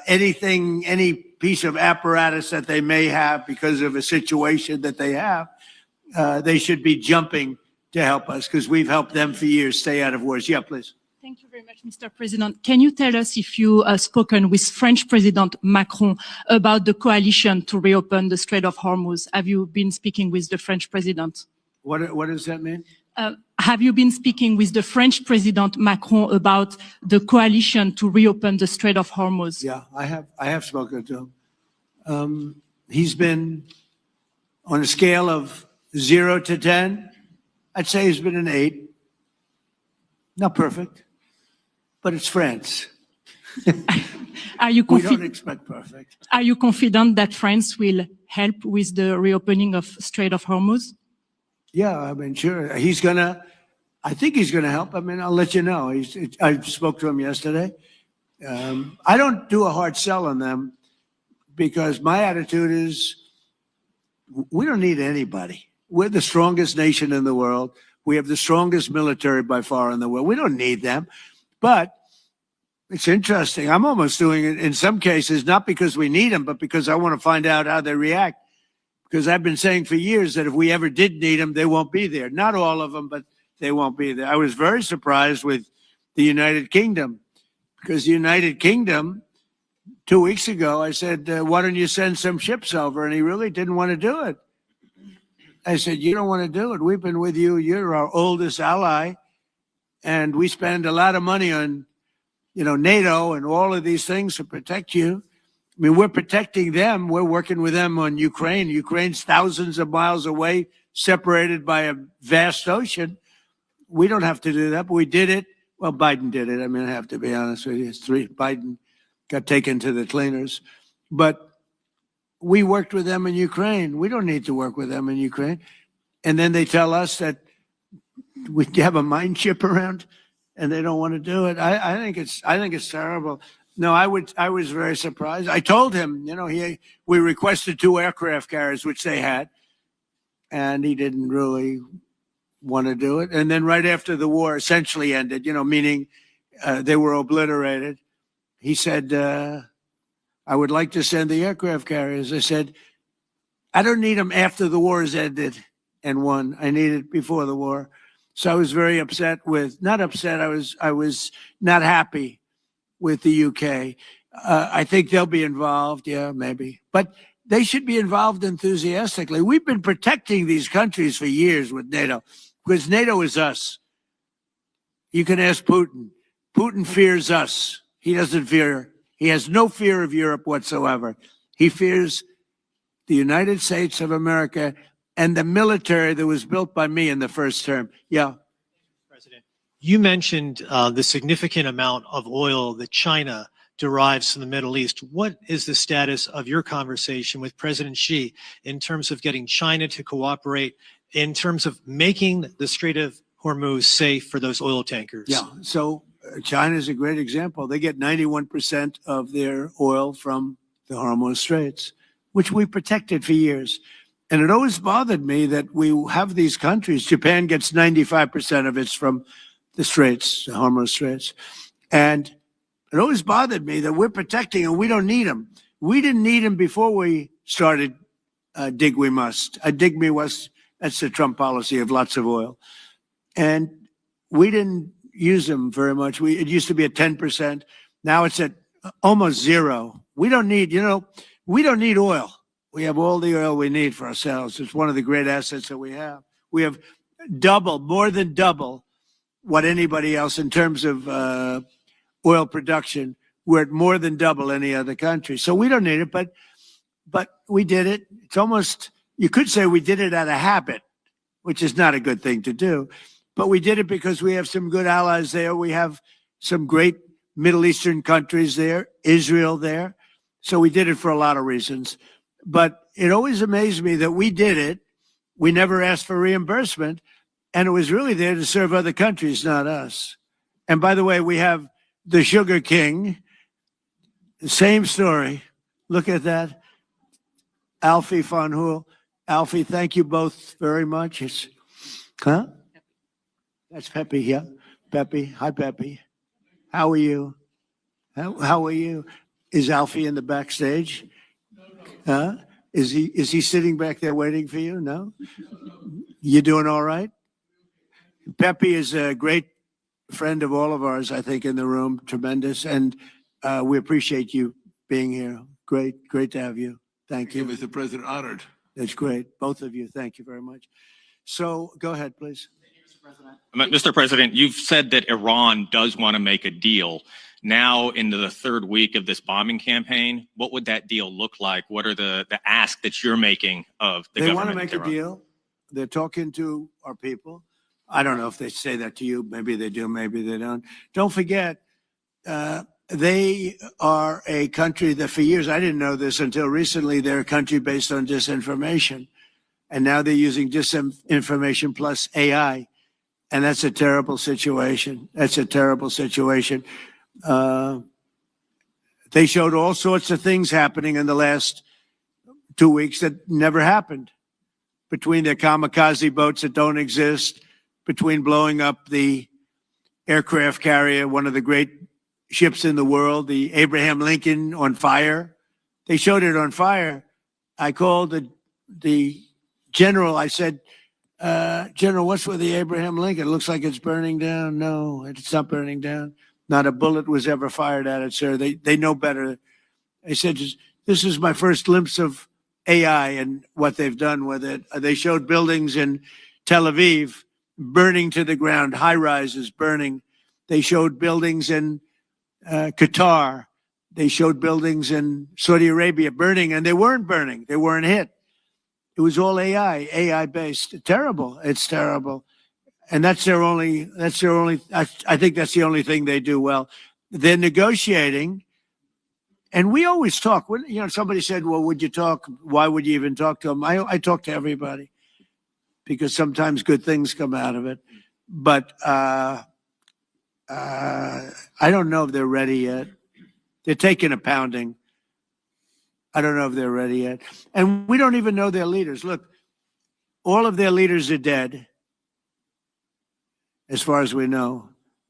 anything, any piece of apparatus that they may have because of a situation that they have, they should be jumping to help us, because we've helped them for years stay out of wars. Yeah, please. Thank you very much, Mr. President. Can you tell us if you have spoken with French President Macron about the coalition to reopen the Strait of Hormuz? Have you been speaking with the French president? What does that mean? Have you been speaking with the French President Macron about the coalition to reopen the Strait of Hormuz? Yeah, I have spoken to him. He's been on a scale of 0 to 10. I'd say he's been an 8. Not perfect, but it's France. Are you We don't expect perfect. Are you confident that France will help with the reopening of Strait of Hormuz? Yeah, I mean, sure. I think he's gonna help. I mean, I'll let you know. I spoke to him yesterday. I don't do a hard sell on them, because my attitude is we don't need anybody. We're the strongest nation in the world. We have the strongest military by far in the world. We don't need them. But it's interesting. I'm almost doing it in some cases, not because we need them, but because I want to find out how they react. Because I've been saying for years that if we ever did need them, they won't be there. Not all of them, but they won't be there. I was very surprised with the United Kingdom, because the United Kingdom, 2 weeks ago, I said, why don't you send some ships over? And he really didn't want to do it. I said, you don't want to do it. We've been with you. You're our oldest ally. And we spend a lot of money on, NATO and all of these things to protect you. I mean, we're protecting them. We're working with them on Ukraine. Ukraine's thousands of miles away, separated by a vast ocean. We don't have to do that, but we did it. Well, Biden did it. I mean, I have to be honest with you. Biden got taken to the cleaners. But we worked with them in Ukraine. We don't need to work with them in Ukraine. And then they tell us that we have a mine ship around, and they don't want to do it. I think it's terrible. No, I was very surprised. I told him, we requested 2 aircraft carriers, which they had, and he didn't really want to do it. And then right after the war essentially ended, meaning they were obliterated, he said, I would like to send the aircraft carriers. I said, I don't need them after the war has ended and won. I need it before the war. So I was very not upset. I was not happy with the UK. I think they'll be involved. Yeah, maybe. But they should be involved enthusiastically. We've been protecting these countries for years with NATO, because NATO is us. You can ask Putin. Putin fears us. He has no fear of Europe whatsoever. He fears the United States of America and the military that was built by me in the first term. Yeah. President, you mentioned the significant amount of oil that China derives from the Middle East. What is the status of your conversation with President Xi in terms of getting China to cooperate, in terms of making the Strait of Hormuz safe for those oil tankers? Yeah. So China is a great example. They get 91% of their oil from the Hormuz Straits, which we protected for years. And it always bothered me that we have these countries. Japan gets 95% of its from the Straits, the Hormuz Straits. And it always bothered me that we're protecting and we don't need them. We didn't need them before we started dig we must. Dig me must, that's the Trump policy of lots of oil. And we didn't use them very much. It used to be at 10%. Now it's at almost 0. We don't need oil. We have all the oil we need for ourselves. It's one of the great assets that we have. We have more than double what anybody else in terms of oil production. We're at more than double any other country. So we don't need it, but we did it. It's almost You could say we did it out of habit, which is not a good thing to do, but we did it because we have some good allies there. We have some great Middle Eastern countries there, Israel there. So we did it for a lot of reasons. But it always amazed me that we did it. We never asked for reimbursement, and it was really there to serve other countries, not us. And by the way, we have the Sugar King, same story. Look at that. Alfie von Hool. Alfie, thank you both very much. Huh? That's Pepe, yeah. Pepe. Hi, Pepe. How are you? How are you? Is Alfie in the backstage? Huh? Is he sitting back there waiting for you? No? You doing all right? Pepe is a great friend of all of ours, I think, in the room. Tremendous. And we appreciate you being here. Great to have you. Thank you. Mr. President, honored. That's great. Both of you. Thank you very much. So go ahead, please. Mr. President, you've said that Iran does want to make a deal. Now, into the third week of this bombing campaign, what would that deal look like? What are the ask that you're making of the government? They want to make a deal. They're talking to our people. I don't know if they say that to you. Maybe they do. Maybe they don't. Don't forget, they are a country that for years, I didn't know this until recently, they're a country based on disinformation. And now they're using disinformation plus AI. And that's a terrible situation. That's a terrible situation. They showed all sorts of things happening in the last 2 weeks that never happened. Between their kamikaze boats that don't exist, between blowing up the aircraft carrier, one of the great ships in the world, the Abraham Lincoln, on fire. They showed it on fire. I called the general. I said, General, what's with the Abraham Lincoln? It looks like it's burning down. No, it's not burning down. Not a bullet was ever fired at it, sir. They know better. I said, this is my first glimpse of AI and what they've done with it. They showed buildings in Tel Aviv burning to the ground, high rises burning. They showed buildings in Qatar. They showed buildings in Saudi Arabia burning, and they weren't burning. They weren't hit. It was all AI based. Terrible. It's terrible. And that's their only, I think that's the only thing they do well. They're negotiating. And we always talk. When, somebody said, well, would you talk? Why would you even talk to them? I talk to everybody because sometimes good things come out of it. But I don't know if they're ready yet. They're taking a pounding. I don't know if they're ready yet. And we don't even know their leaders. Look, all of their leaders are dead, as far as we know,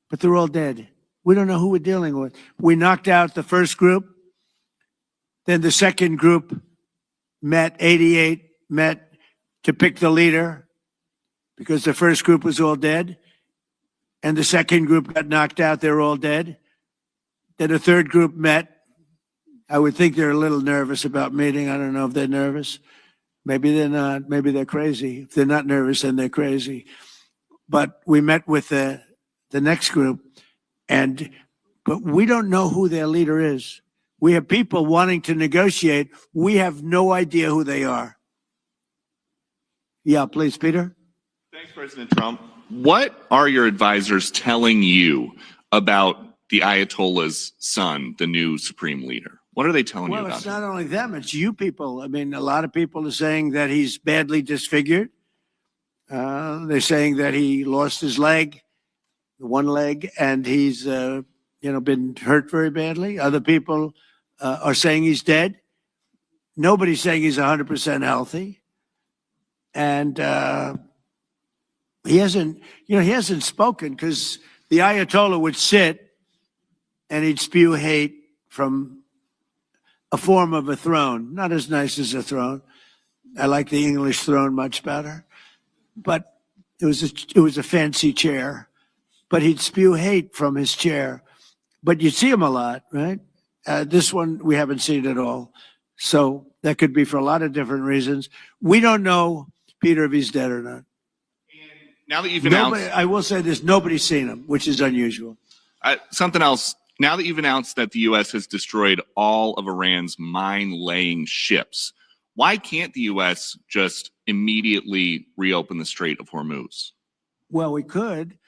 but they're all dead. We don't know who we're dealing with. We knocked out the first group. Then the second group met, 88 met to pick the leader because the first group was all dead. And the second group got knocked out. They're all dead. Then the third group met. I would think they're a little nervous about meeting. I don't know if they're nervous. Maybe they're not. Maybe they're crazy. If they're not nervous, then they're crazy. But we met with the next group, but we don't know who their leader is. We have people wanting to negotiate. We have no idea who they are. Yeah, please, Peter. Thanks, President Trump. What are your advisors telling you about the Ayatollah's son, the new supreme leader? What are they telling you about Well, it's not only them, it's you people. I mean, a lot of people are saying that he's badly disfigured. They're saying that he lost his leg, one leg, and he's, been hurt very badly. Other people are saying he's dead. Nobody's saying he's 100% healthy. And he hasn't spoken because the Ayatollah would sit and he'd spew hate from a form of a throne, not as nice as a throne. I like the English throne much better, but it was a fancy chair. But he'd spew hate from his chair. But you'd see him a lot, right? This one we haven't seen at all. So that could be for a lot of different reasons. We don't know, Peter, if he's dead or not. And now that you've announced, I will say this: nobody's seen him, which is unusual. something else. Now that you've announced that the U.S. has destroyed all of Iran's mine-laying ships, Why can't the U.S. just immediately reopen the Strait of Hormuz? Well, we could,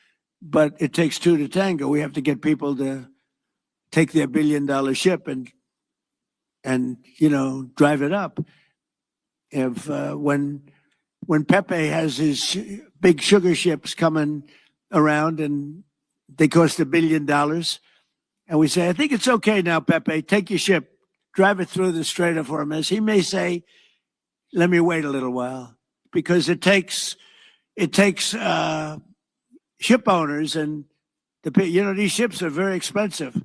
but it takes two to tango. We have to get people to take their billion-dollar ship and drive it up. If when Pepe has his big sugar ships coming around and they cost $1 billion, and we say, I think it's okay now, Pepe, take your ship, drive it through the Strait of Hormuz. He may say, let me wait a little while, because it takes ship owners, and these ships are very expensive.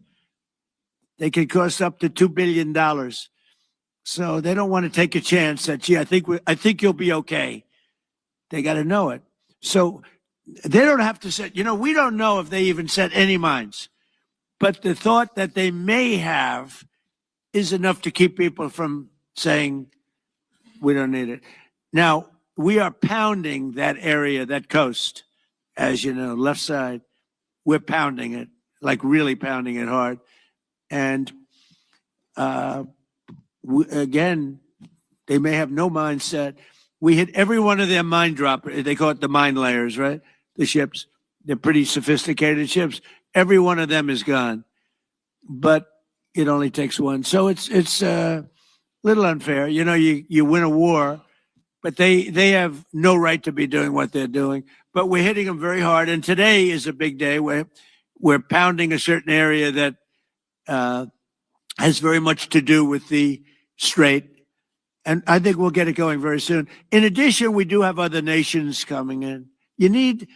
They can cost up to $2 billion. So they don't want to take a chance that, gee, I think you'll be okay. They got to know it. So they don't have to set, we don't know if they even set any mines. But the thought that they may have is enough to keep people from saying, we don't need it. Now, we are pounding that area, that coast, as you know, left side. We're pounding it, like really pounding it hard. And again, they may have no mindset. We hit every one of their mine droppers. They call it the mine layers, right? The ships. They're pretty sophisticated ships. Every one of them is gone. But it only takes one. So it's a little unfair. You win a war, but they have no right to be doing what they're doing. But we're hitting them very hard. And today is a big day where we're pounding a certain area that has very much to do with the strait. And I think we'll get it going very soon. In addition, we do have other nations coming in. You need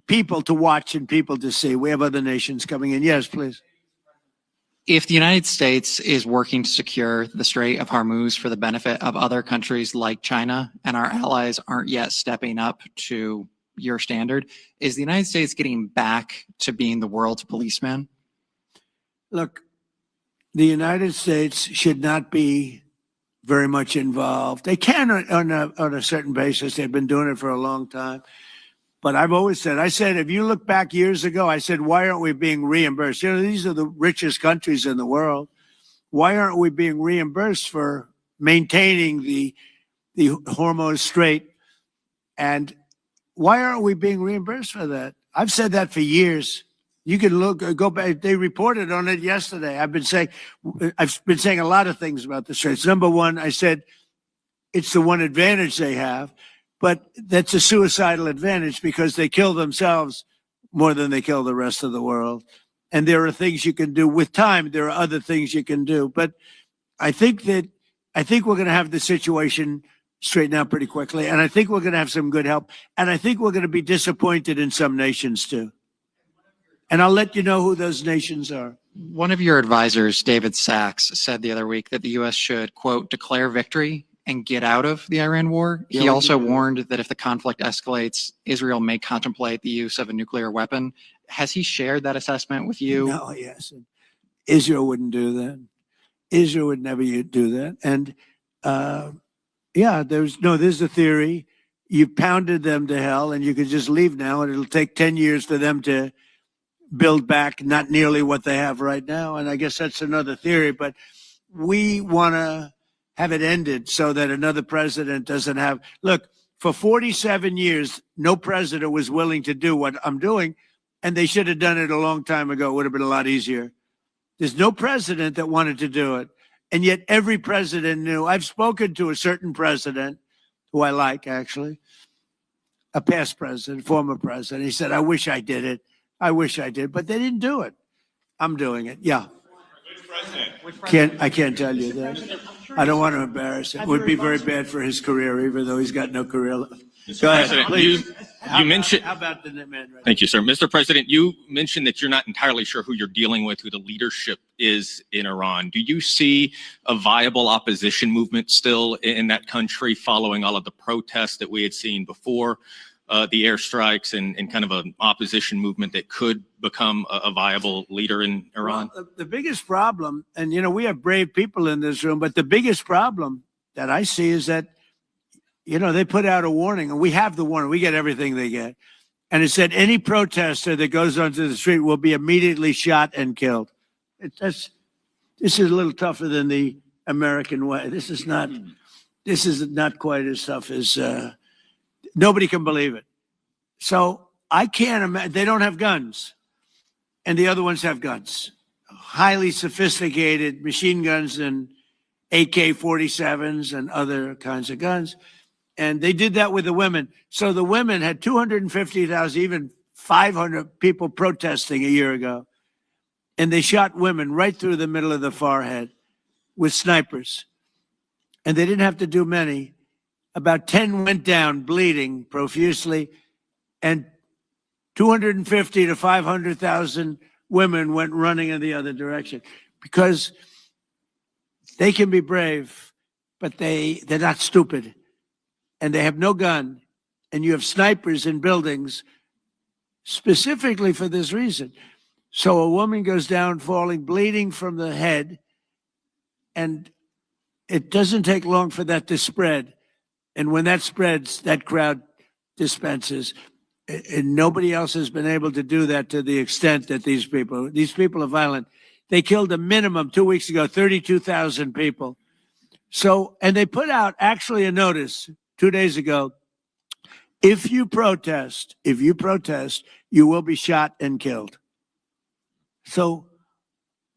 people to watch and people to see. We have other nations coming in. Yes, please. If the United States is working to secure the Strait of Hormuz for the benefit of other countries like China, and our allies aren't yet stepping up to your standard, is the United States getting back to being the world's policeman? Look, the United States should not be very much involved. They can on a certain basis. They've been doing it for a long time. But I've always said, if you look back years ago, I said, why aren't we being reimbursed? These are the richest countries in the world. Why aren't we being reimbursed for maintaining the Hormuz Strait? And why aren't we being reimbursed for that? I've said that for years. You can go back. They reported on it yesterday. I've been saying a lot of things about the straits. Number one, I said it's the one advantage they have, but that's a suicidal advantage because they kill themselves more than they kill the rest of the world. And there are things you can do with time. There are other things you can do. But I think we're going to have the situation straighten out pretty quickly. And I think we're going to have some good help. And I think we're going to be disappointed in some nations too. And I'll let you know who those nations are. One of your advisors, David Sachs, said the other week that the U.S. should, quote, declare victory and get out of the Iran war. Yeah, he also warned that if the conflict escalates, Israel may contemplate the use of a nuclear weapon. Has he shared that assessment with you? No, yes. Israel wouldn't do that. Israel would never do that. And there's a theory. You pounded them to hell and you could just leave now, and it'll take 10 years for them to build back not nearly what they have right now. And I guess that's another theory, but we want to have it ended so that another president doesn't have. Look, for 47 years, no president was willing to do what I'm doing, and they should have done it a long time ago. It would have been a lot easier. There's no president that wanted to do it, and yet every president knew. I've spoken to a certain president who I like, actually, a past president, former president. He said, I wish I did it. I wish I did, but they didn't do it. I'm doing it. Yeah. I can't tell you that. I don't want to embarrass him. It would be very bad for his career, even though he's got no career left. Go ahead, please. You mentioned. How about the man? Right. Thank you, sir. Mr. President, you mentioned that you're not entirely sure who you're dealing with, who the leadership is in Iran. Do you see a viable opposition movement still in that country following all of the protests that we had seen before the airstrikes and kind of an opposition movement that could become a viable leader in Iran? Well, the biggest problem, and we have brave people in this room, but the biggest problem that I see is that, they put out a warning, and we have the warning. We get everything they get. And it said any protester that goes onto the street will be immediately shot and killed. This is a little tougher than the American way. This is not. this is not quite as tough as nobody can believe it. So I can't imagine. They don't have guns, and the other ones have guns, highly sophisticated machine guns and AK-47s and other kinds of guns. And they did that with the women. So the women had 250,000, even 500 people protesting a year ago. And they shot women right through the middle of the forehead with snipers. And they didn't have to do many. About 10 went down bleeding profusely. And 250 to 500,000 women went running in the other direction, because they can be brave, but they're not stupid. And they have no gun. And you have snipers in buildings specifically for this reason. So a woman goes down falling, bleeding from the head, and it doesn't take long for that to spread. And when that spreads, that crowd dispenses. And nobody else has been able to do that to the extent that these people are violent. They killed a minimum 2 weeks ago, 32,000 people. So, and they put out actually a notice 2 days ago. If you protest, you will be shot and killed. So,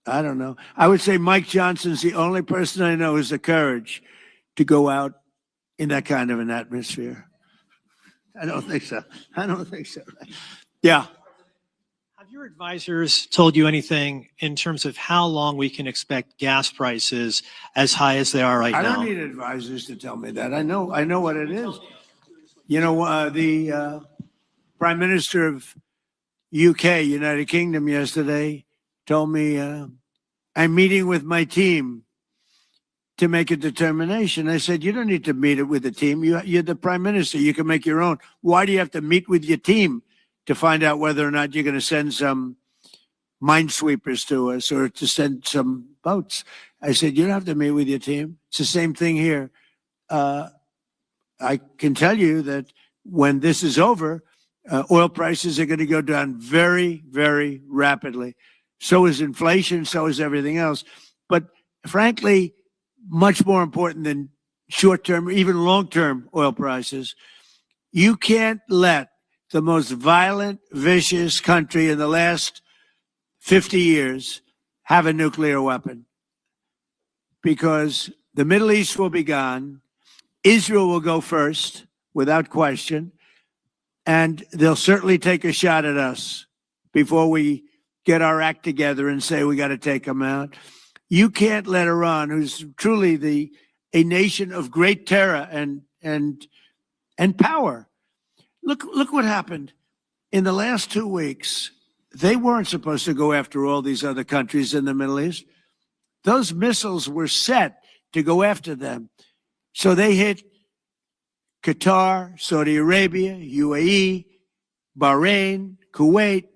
I don't know. I would say Mike Johnson's the only person I know who has the courage to go out in that kind of an atmosphere. I don't think so. Yeah. Have your advisors told you anything in terms of how long we can expect gas prices as high as they are right now? I don't need advisors to tell me that. I know what it is. You know, the Prime Minister of UK, United Kingdom, yesterday told me, I'm meeting with my team to make a determination. I said, you don't need to meet it with the team. You're the Prime Minister. You can make your own. Why do you have to meet with your team to find out whether or not you're going to send some minesweepers to us or to send some boats? I said, you don't have to meet with your team. It's the same thing here. I can tell you that when this is over, oil prices are going to go down very, very rapidly. So is inflation, so is everything else. But frankly, much more important than short-term, even long-term oil prices, you can't let the most violent, vicious country in the last 50 years have a nuclear weapon, because the Middle East will be gone. Israel will go first, without question, and they'll certainly take a shot at us before we get our act together and say we got to take them out. You can't let Iran, who's truly a nation of great terror and power. Look what happened in the last 2 weeks. They weren't supposed to go after all these other countries in the Middle East. Those missiles were set to go after them. So they hit Qatar, Saudi Arabia, UAE, Bahrain, Kuwait.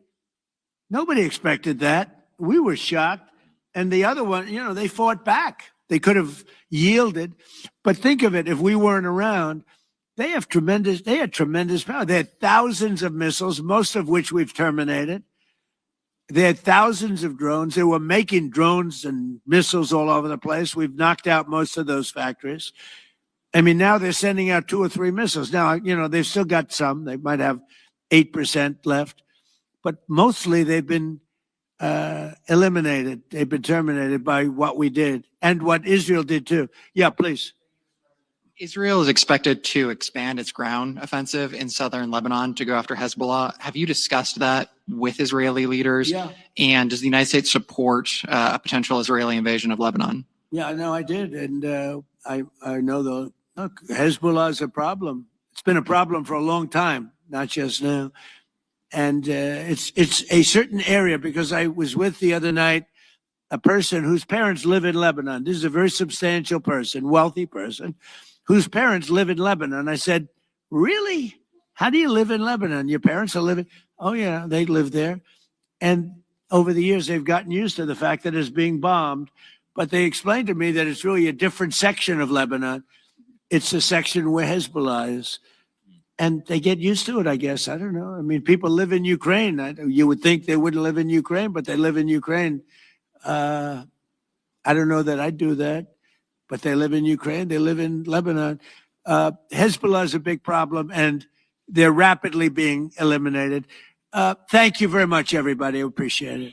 Nobody expected that. We were shocked. And the other one, you know, they fought back. They could have yielded. But think of it, if we weren't around, they had tremendous power. They had thousands of missiles, most of which we've terminated. They had thousands of drones. They were making drones and missiles all over the place. We've knocked out most of those factories. I mean, now they're sending out 2 or 3 missiles. Now, you know, they've still got some. They might have 8% left. But mostly they've been eliminated. They've been terminated by what we did and what Israel did too. Yeah, please. Israel is expected to expand its ground offensive in southern Lebanon to go after Hezbollah. Have you discussed that with Israeli leaders? Yeah. And does the United States support a potential Israeli invasion of Lebanon? Yeah, no, I did. And I know look, Hezbollah is a problem. It's been a problem for a long time, not just now. And it's a certain area, because I was with the other night a person whose parents live in Lebanon. This is a very substantial person, wealthy person, whose parents live in Lebanon. I said, really? How do you live in Lebanon? Your parents are living? Oh, yeah, they live there. And over the years, they've gotten used to the fact that it's being bombed. But they explained to me that it's really a different section of Lebanon. It's the section where Hezbollah is. And they get used to it, I guess. I don't know. I mean, people live in Ukraine. You would think they wouldn't live in Ukraine, but they live in Ukraine. I don't know that I'd do that. but they live in Ukraine, they live in Lebanon. Hezbollah is a big problem, and they're rapidly being eliminated. Thank you very much, everybody. I appreciate it.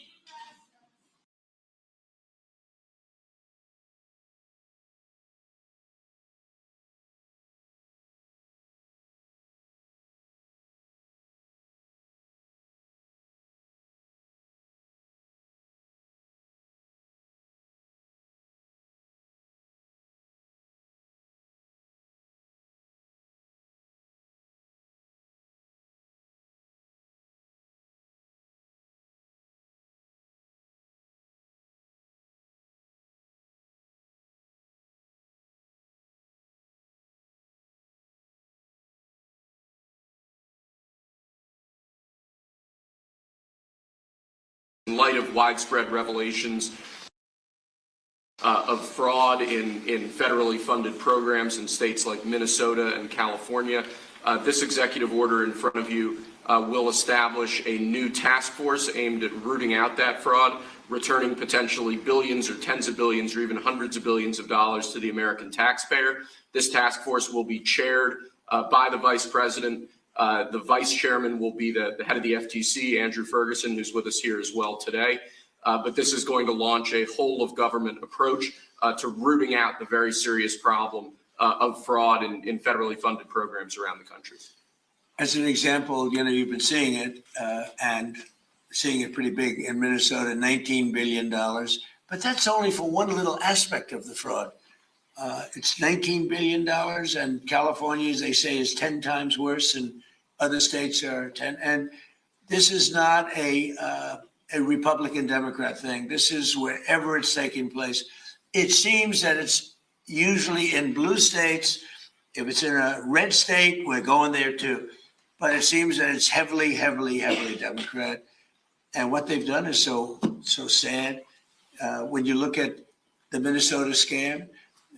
In light of widespread revelations of fraud in federally funded programs in states like Minnesota and California, this executive order in front of you will establish a new task force aimed at rooting out that fraud, returning potentially billions or tens of billions or even hundreds of billions of dollars to the American taxpayer. This task force will be chaired by the vice president. The vice chairman will be the head of the FTC, Andrew Ferguson, who's with us here as well today. But this is going to launch a whole of government approach to rooting out the very serious problem of fraud in federally funded programs around the country. As an example, you've been seeing it and seeing it pretty big in Minnesota, $19 billion. But that's only for one little aspect of the fraud. It's $19 billion, and California, as they say, is 10 times worse, and other states are 10. And this is not a Republican-Democrat thing. This is wherever it's taking place. It seems that it's usually in blue states. If it's in a red state, we're going there too. But it seems that it's heavily, heavily, heavily Democrat. And what they've done is so sad. When you look at the Minnesota scam,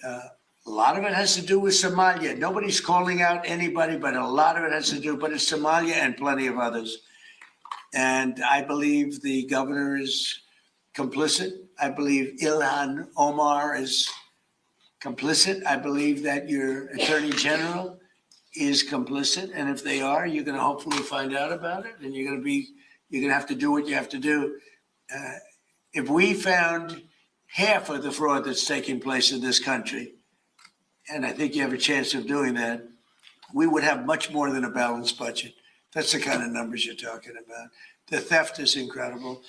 a lot of it has to do with Somalia. Nobody's calling out anybody, but a lot of it has to do, but it's Somalia and plenty of others. And I believe the governor is complicit. I believe Ilhan Omar is complicit. I believe that your attorney general is complicit. And if they are, you're going to hopefully find out about it, and you're going to have to do what you have to do. If we found half of the fraud that's taking place in this country, and I think you have a chance of doing that, we would have much more than a balanced budget. That's the kind of numbers you're talking about. The theft is incredible.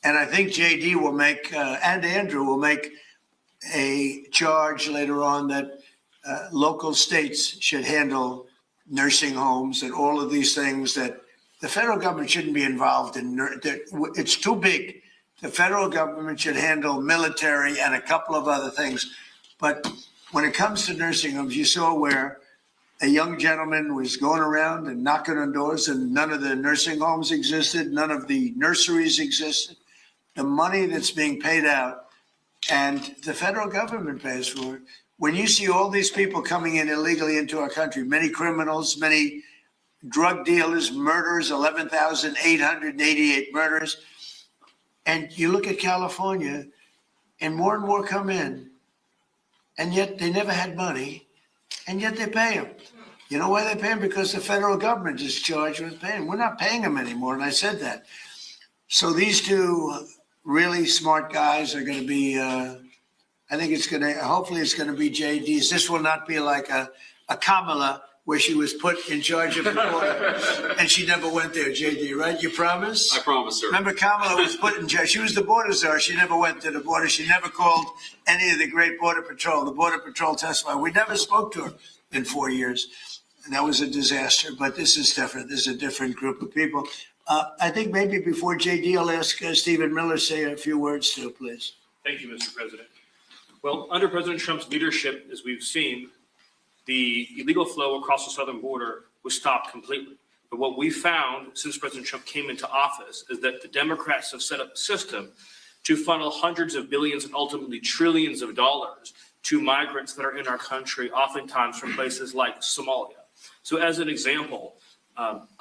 And I think JD will make, and Andrew will make a charge later on that local states should handle nursing homes and all of these things that the federal government shouldn't be involved in. It's too big. The federal government should handle military and a couple of other things. But when it comes to nursing homes, you saw where a young gentleman was going around and knocking on doors, and none of the nursing homes existed, none of the nurseries existed. The money that's being paid out, and the federal government pays for it. When you see all these people coming in illegally into our country, many criminals, many drug dealers, murderers, 11,888 murders, and you look at California, and more come in, and yet they never had money, and yet they pay them. You know why they pay them? Because the federal government is charged with paying. We're not paying them anymore, and I said that. So these two really smart guys are going to be, I think hopefully it's going to be JD's. This will not be like a Kamala, where she was put in charge of the border and she never went there, JD, right? You promise? I promise, sir. Remember, Kamala was put in charge. She was the border czar. She never went to the border. She never called any of the great Border Patrol. The Border Patrol testified. We never spoke to her in 4 years. And that was a disaster. But this is different. This is a different group of people. I think maybe before JD, I'll ask Stephen Miller say a few words too, please. Thank you, Mr. President. Well, under President Trump's leadership, as we've seen, the illegal flow across the southern border was stopped completely. But what we found since President Trump came into office is that the Democrats have set up a system to funnel hundreds of billions and ultimately trillions of dollars to migrants that are in our country, oftentimes from places like Somalia. So as an example,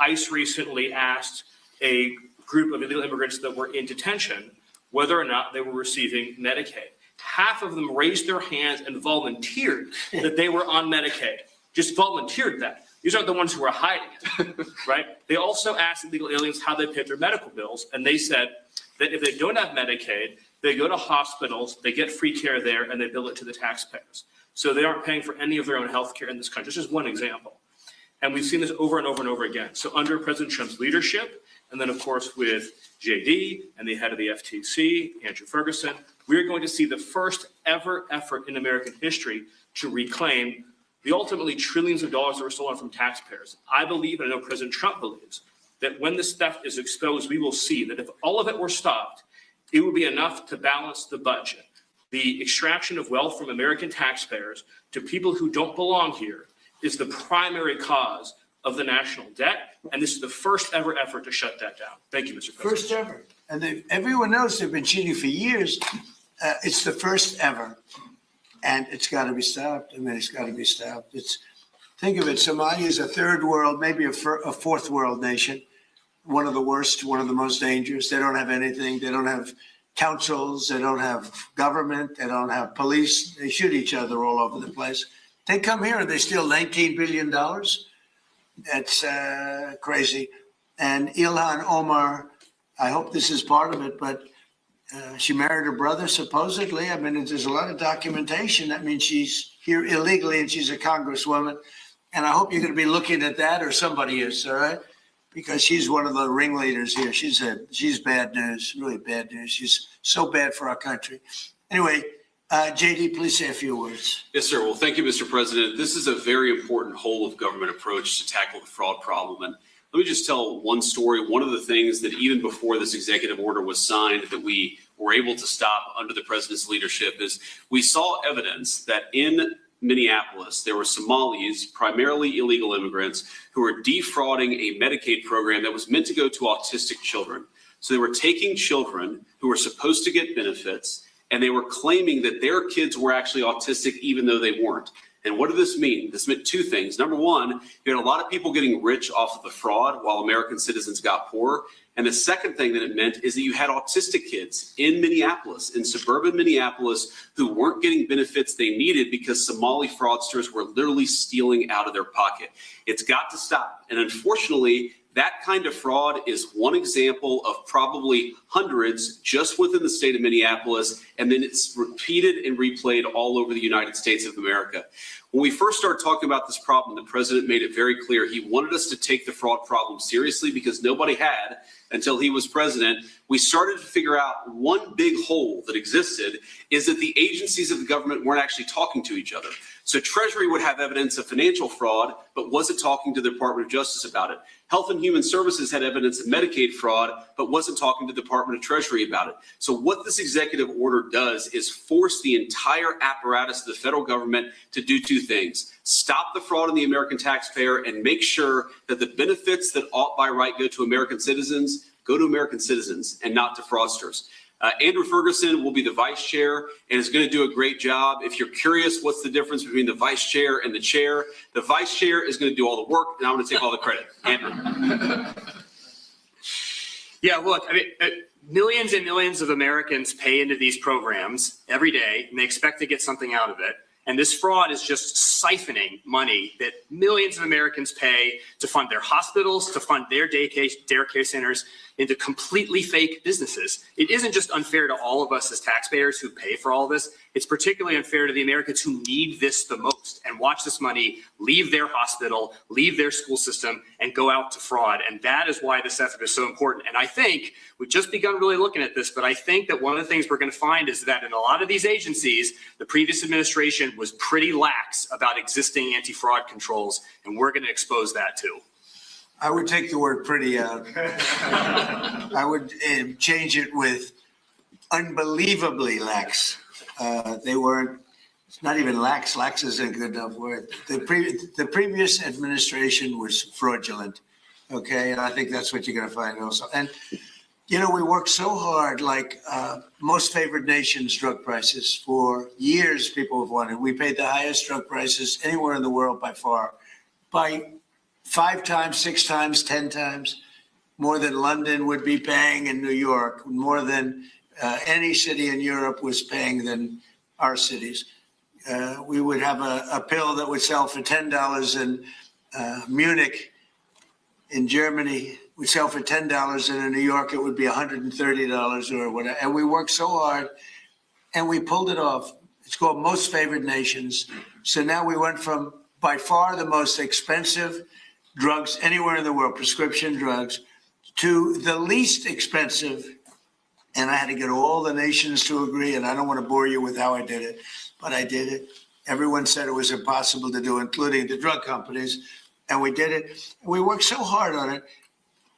ICE recently asked a group of illegal immigrants that were in detention whether or not they were receiving Medicaid. half of them raised their hands and volunteered that they were on Medicaid. Just volunteered that. These aren't the ones who are hiding it, right? They also asked illegal aliens how they paid their medical bills, and they said that if they don't have Medicaid, they go to hospitals, they get free care there, and they bill it to the taxpayers. So they aren't paying for any of their own health care in this country. This is one example. And we've seen this over and over and over again. So under President Trump's leadership, and then of course with JD and the head of the FTC, Andrew Ferguson, we're going to see the first ever effort in American history to reclaim the ultimately trillions of dollars that were stolen from taxpayers. I believe, and I know President Trump believes, that when this theft is exposed, we will see that if all of it were stopped, it would be enough to balance the budget. The extraction of wealth from American taxpayers to people who don't belong here is the primary cause of the national debt, and this is the first ever effort to shut that down. Thank you, Mr. President. First ever. And everyone knows they've been cheating for years. It's the first ever. And it's got to be stopped. I mean, it's got to be stopped. Think of it. Somalia is a third world, maybe a fourth world nation. One of the worst, one of the most dangerous. They don't have anything. They don't have councils. They don't have government. They don't have police. They shoot each other all over the place. They come here and they steal $19 billion. That's crazy. And Ilhan Omar, I hope this is part of it, but she married her brother, supposedly. I mean, there's a lot of documentation. That means she's here illegally and she's a congresswoman. And I hope you're going to be looking at that, or somebody is, all right? Because she's one of the ringleaders here. She's bad news, really bad news. She's so bad for our country. Anyway, JD, please say a few words. Yes, sir. Well, thank you, Mr. President. This is a very important whole of government approach to tackle the fraud problem. And let me just tell one story. One of the things that even before this executive order was signed that we were able to stop under the president's leadership is we saw evidence that in Minneapolis, there were Somalis, primarily illegal immigrants, who were defrauding a Medicaid program that was meant to go to autistic children. So they were taking children who were supposed to get benefits, and they were claiming that their kids were actually autistic even though they weren't. And what did this mean? This meant two things. Number one, you had a lot of people getting rich off of the fraud while American citizens got poor. And the second thing that it meant is that you had autistic kids in Minneapolis, in suburban Minneapolis, who weren't getting benefits they needed because Somali fraudsters were literally stealing out of their pocket. It's got to stop. And unfortunately, that kind of fraud is one example of probably hundreds just within the state of Minneapolis, and then it's repeated and replayed all over the United States of America. When we first started talking about this problem, the president made it very clear he wanted us to take the fraud problem seriously because nobody had until he was president. We started to figure out one big hole that existed is that the agencies of the government weren't actually talking to each other. So Treasury would have evidence of financial fraud, but wasn't talking to the Department of Justice about it. Health and Human Services had evidence of Medicaid fraud, but wasn't talking to the Department of Treasury about it. So what this executive order does is force the entire apparatus of the federal government to do two things: stop the fraud on the American taxpayer and make sure that the benefits that ought by right go to American citizens and not to fraudsters. Andrew Ferguson will be the vice chair and is going to do a great job. If you're curious what's the difference between the vice chair and the chair, the vice chair is going to do all the work and I'm going to take all the credit. Andrew. Yeah, look, I mean, millions and millions of Americans pay into these programs every day and they expect to get something out of it. And this fraud is just siphoning money that millions of Americans pay to fund their hospitals, to fund their daycare centers, into completely fake businesses. It isn't just unfair to all of us as taxpayers who pay for all this. It's particularly unfair to the Americans who need this the most and watch this money leave their hospital, leave their school system, and go out to fraud. And that is why this effort is so important. And I think we've just begun really looking at this, but I think that one of the things we're going to find is that in a lot of these agencies, the previous administration was pretty lax about existing anti-fraud controls, and we're going to expose that too. I would take the word pretty out. I would change it with unbelievably lax. They weren't, it's not even lax. Lax isn't a good enough word. The previous administration was fraudulent, okay? And I think that's what you're going to find also. And, you know, we worked so hard, like most favored nations drug prices. For years, people have wanted. We paid the highest drug prices anywhere in the world by far, by 5 times, 6 times, 10 times more than London would be paying in New York, more than any city in Europe was paying than our cities. We would have a pill that would sell for $10 in Munich, in Germany, would sell for $10, and in New York, it would be $130 or whatever. And we worked so hard, and we pulled it off. It's called Most Favored Nations. So now we went from by far the most expensive drugs anywhere in the world, prescription drugs, to the least expensive. And I had to get all the nations to agree, and I don't want to bore you with how I did it, but I did it. Everyone said it was impossible to do, including the drug companies, and we did it. We worked so hard on it,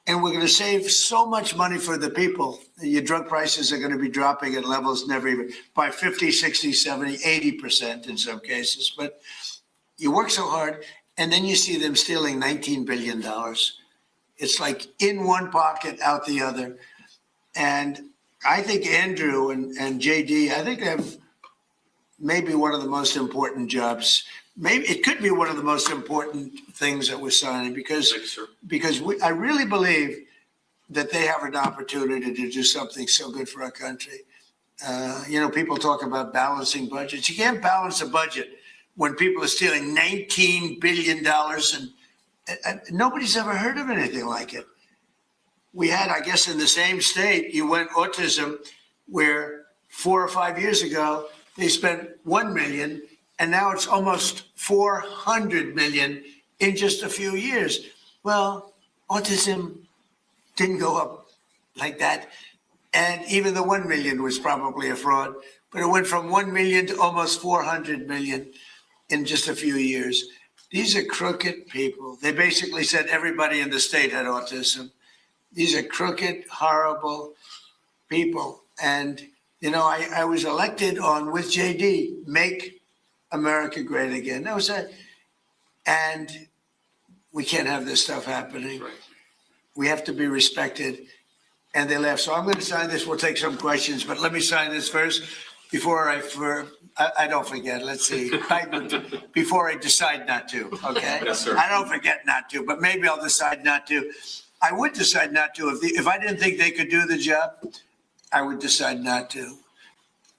and we're going to save so much money for the people. Your drug prices are going to be dropping at levels never even by 50, 60, 70, 80% in some cases. But you work so hard, and then you see them stealing $19 billion. It's like in one pocket, out the other. And I think Andrew and JD, I think they have maybe one of the most important jobs. Maybe it could be one of the most important things that we're signing because I really believe that they have an opportunity to do something so good for our country. People talk about balancing budgets. You can't balance a budget when people are stealing $19 billion and nobody's ever heard of anything like it. We had, I guess, in the same state, you went autism, where 4 or 5 years ago, they spent $1 million, and now it's almost $400 million in just a few years. Well, autism didn't go up like that. And even the 1 million was probably a fraud, but it went from 1 million to almost 400 million in just a few years. These are crooked people. They basically said everybody in the state had autism. These are crooked, horrible people. And, I was elected with JD, Make America Great Again. That was it. And we can't have this stuff happening. Right. We have to be respected. And they left. So I'm going to sign this. We'll take some questions, but let me sign this first before I don't forget. Let's see. Before I decide not to, okay? Yes, sir. I don't forget not to, but maybe I'll decide not to. I would decide not to. If I didn't think they could do the job, I would decide not to.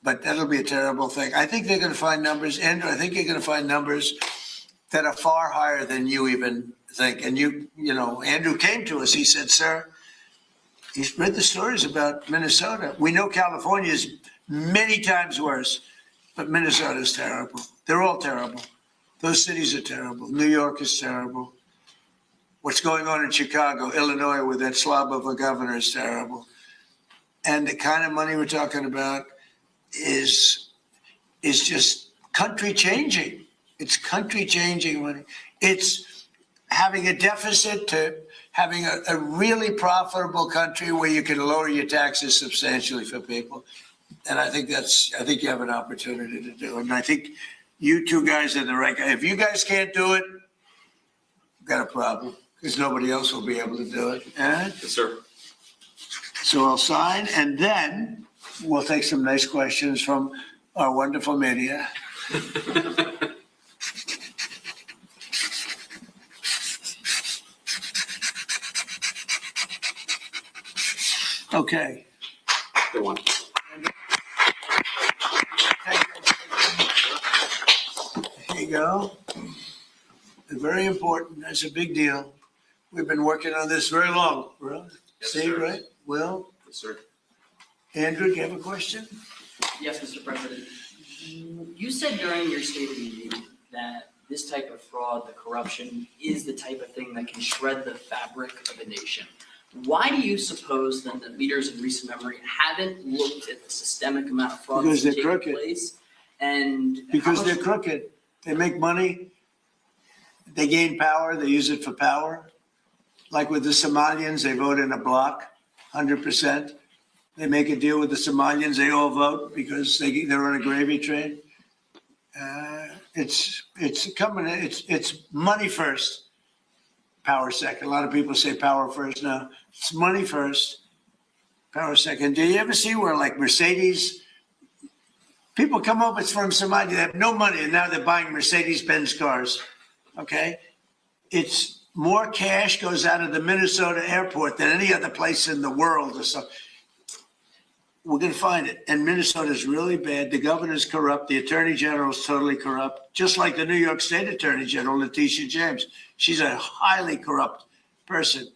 But that'll be a terrible thing. I think they're going to find numbers, Andrew, I think you're going to find numbers that are far higher than you even think. And Andrew came to us. He said, sir, he's read the stories about Minnesota. We know California is many times worse, but Minnesota is terrible. They're all terrible. Those cities are terrible. New York is terrible. What's going on in Chicago, Illinois, with that slob of a governor is terrible. And the kind of money we're talking about is just country changing. It's country changing money. It's having a deficit to having a really profitable country where you can lower your taxes substantially for people. And I think you have an opportunity to do it. And I think you two guys are the right guy. If you guys can't do it, you've got a problem because nobody else will be able to do it. Yes, sir. So I'll sign, and then we'll take some nice questions from our wonderful media. Okay. Good one. Here you go. Very important. It's a big deal. We've been working on this very long. Yes, Steve, sir. right? Will? Yes, sir. Andrew, do you have a question? Yes, Mr. President. You said during your State of the Union that this type of fraud, the corruption, is the type of thing that can shred the fabric of a nation. Why do you suppose then that leaders in recent memory haven't looked at the systemic amount of fraud Because that's they're taking crooked. place? And Because they're crooked. They make money. They gain power. They use it for power. Like with the Somalians, they vote in a block, 100%. They make a deal with the Somalians. They all vote because they're on a gravy train. It's money first, power second. A lot of people say power first now. It's money first, power second. Do you ever see where like Mercedes, people come over from Somalia, they have no money, and now they're buying Mercedes-Benz cars, okay? It's more cash goes out of the Minnesota airport than any other place in the world or something. we're going to find it. And Minnesota is really bad. The governor's corrupt. The attorney general is totally corrupt, just like the New York State attorney general, Letitia James. She's a highly corrupt person.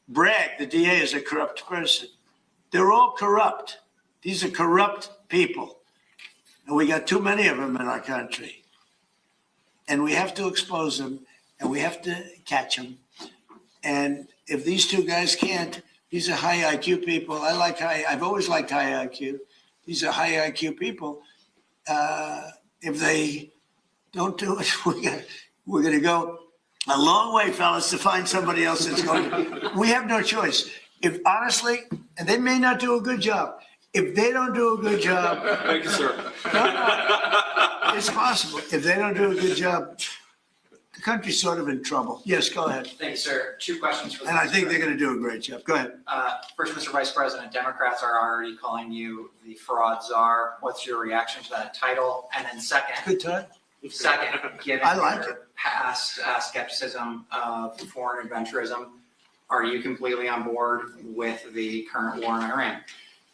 Bragg, the DA, is a corrupt person. They're all corrupt. These are corrupt people. And we got too many of them in our country. And we have to expose them, and we have to catch them. And if these two guys can't, these are high IQ people. I've always liked high IQ. These are high IQ people. If they don't do it, we're going to go a long way, fellas, to find somebody else that's going to. We have no choice. If honestly, and they may not do a good job. If they don't do a good job. Thank you, sir. It's possible. If they don't do a good job, the country's sort of in trouble. Yes, go ahead. Thanks, sir. Two questions for the And I think they're going to do a great job. Go ahead. First, Mr. Vice President, Democrats are already calling you the fraud czar. What's your reaction to that title? And then second, Good time. given I like your past skepticism of foreign adventurism, are you completely on board with the current war in Iran?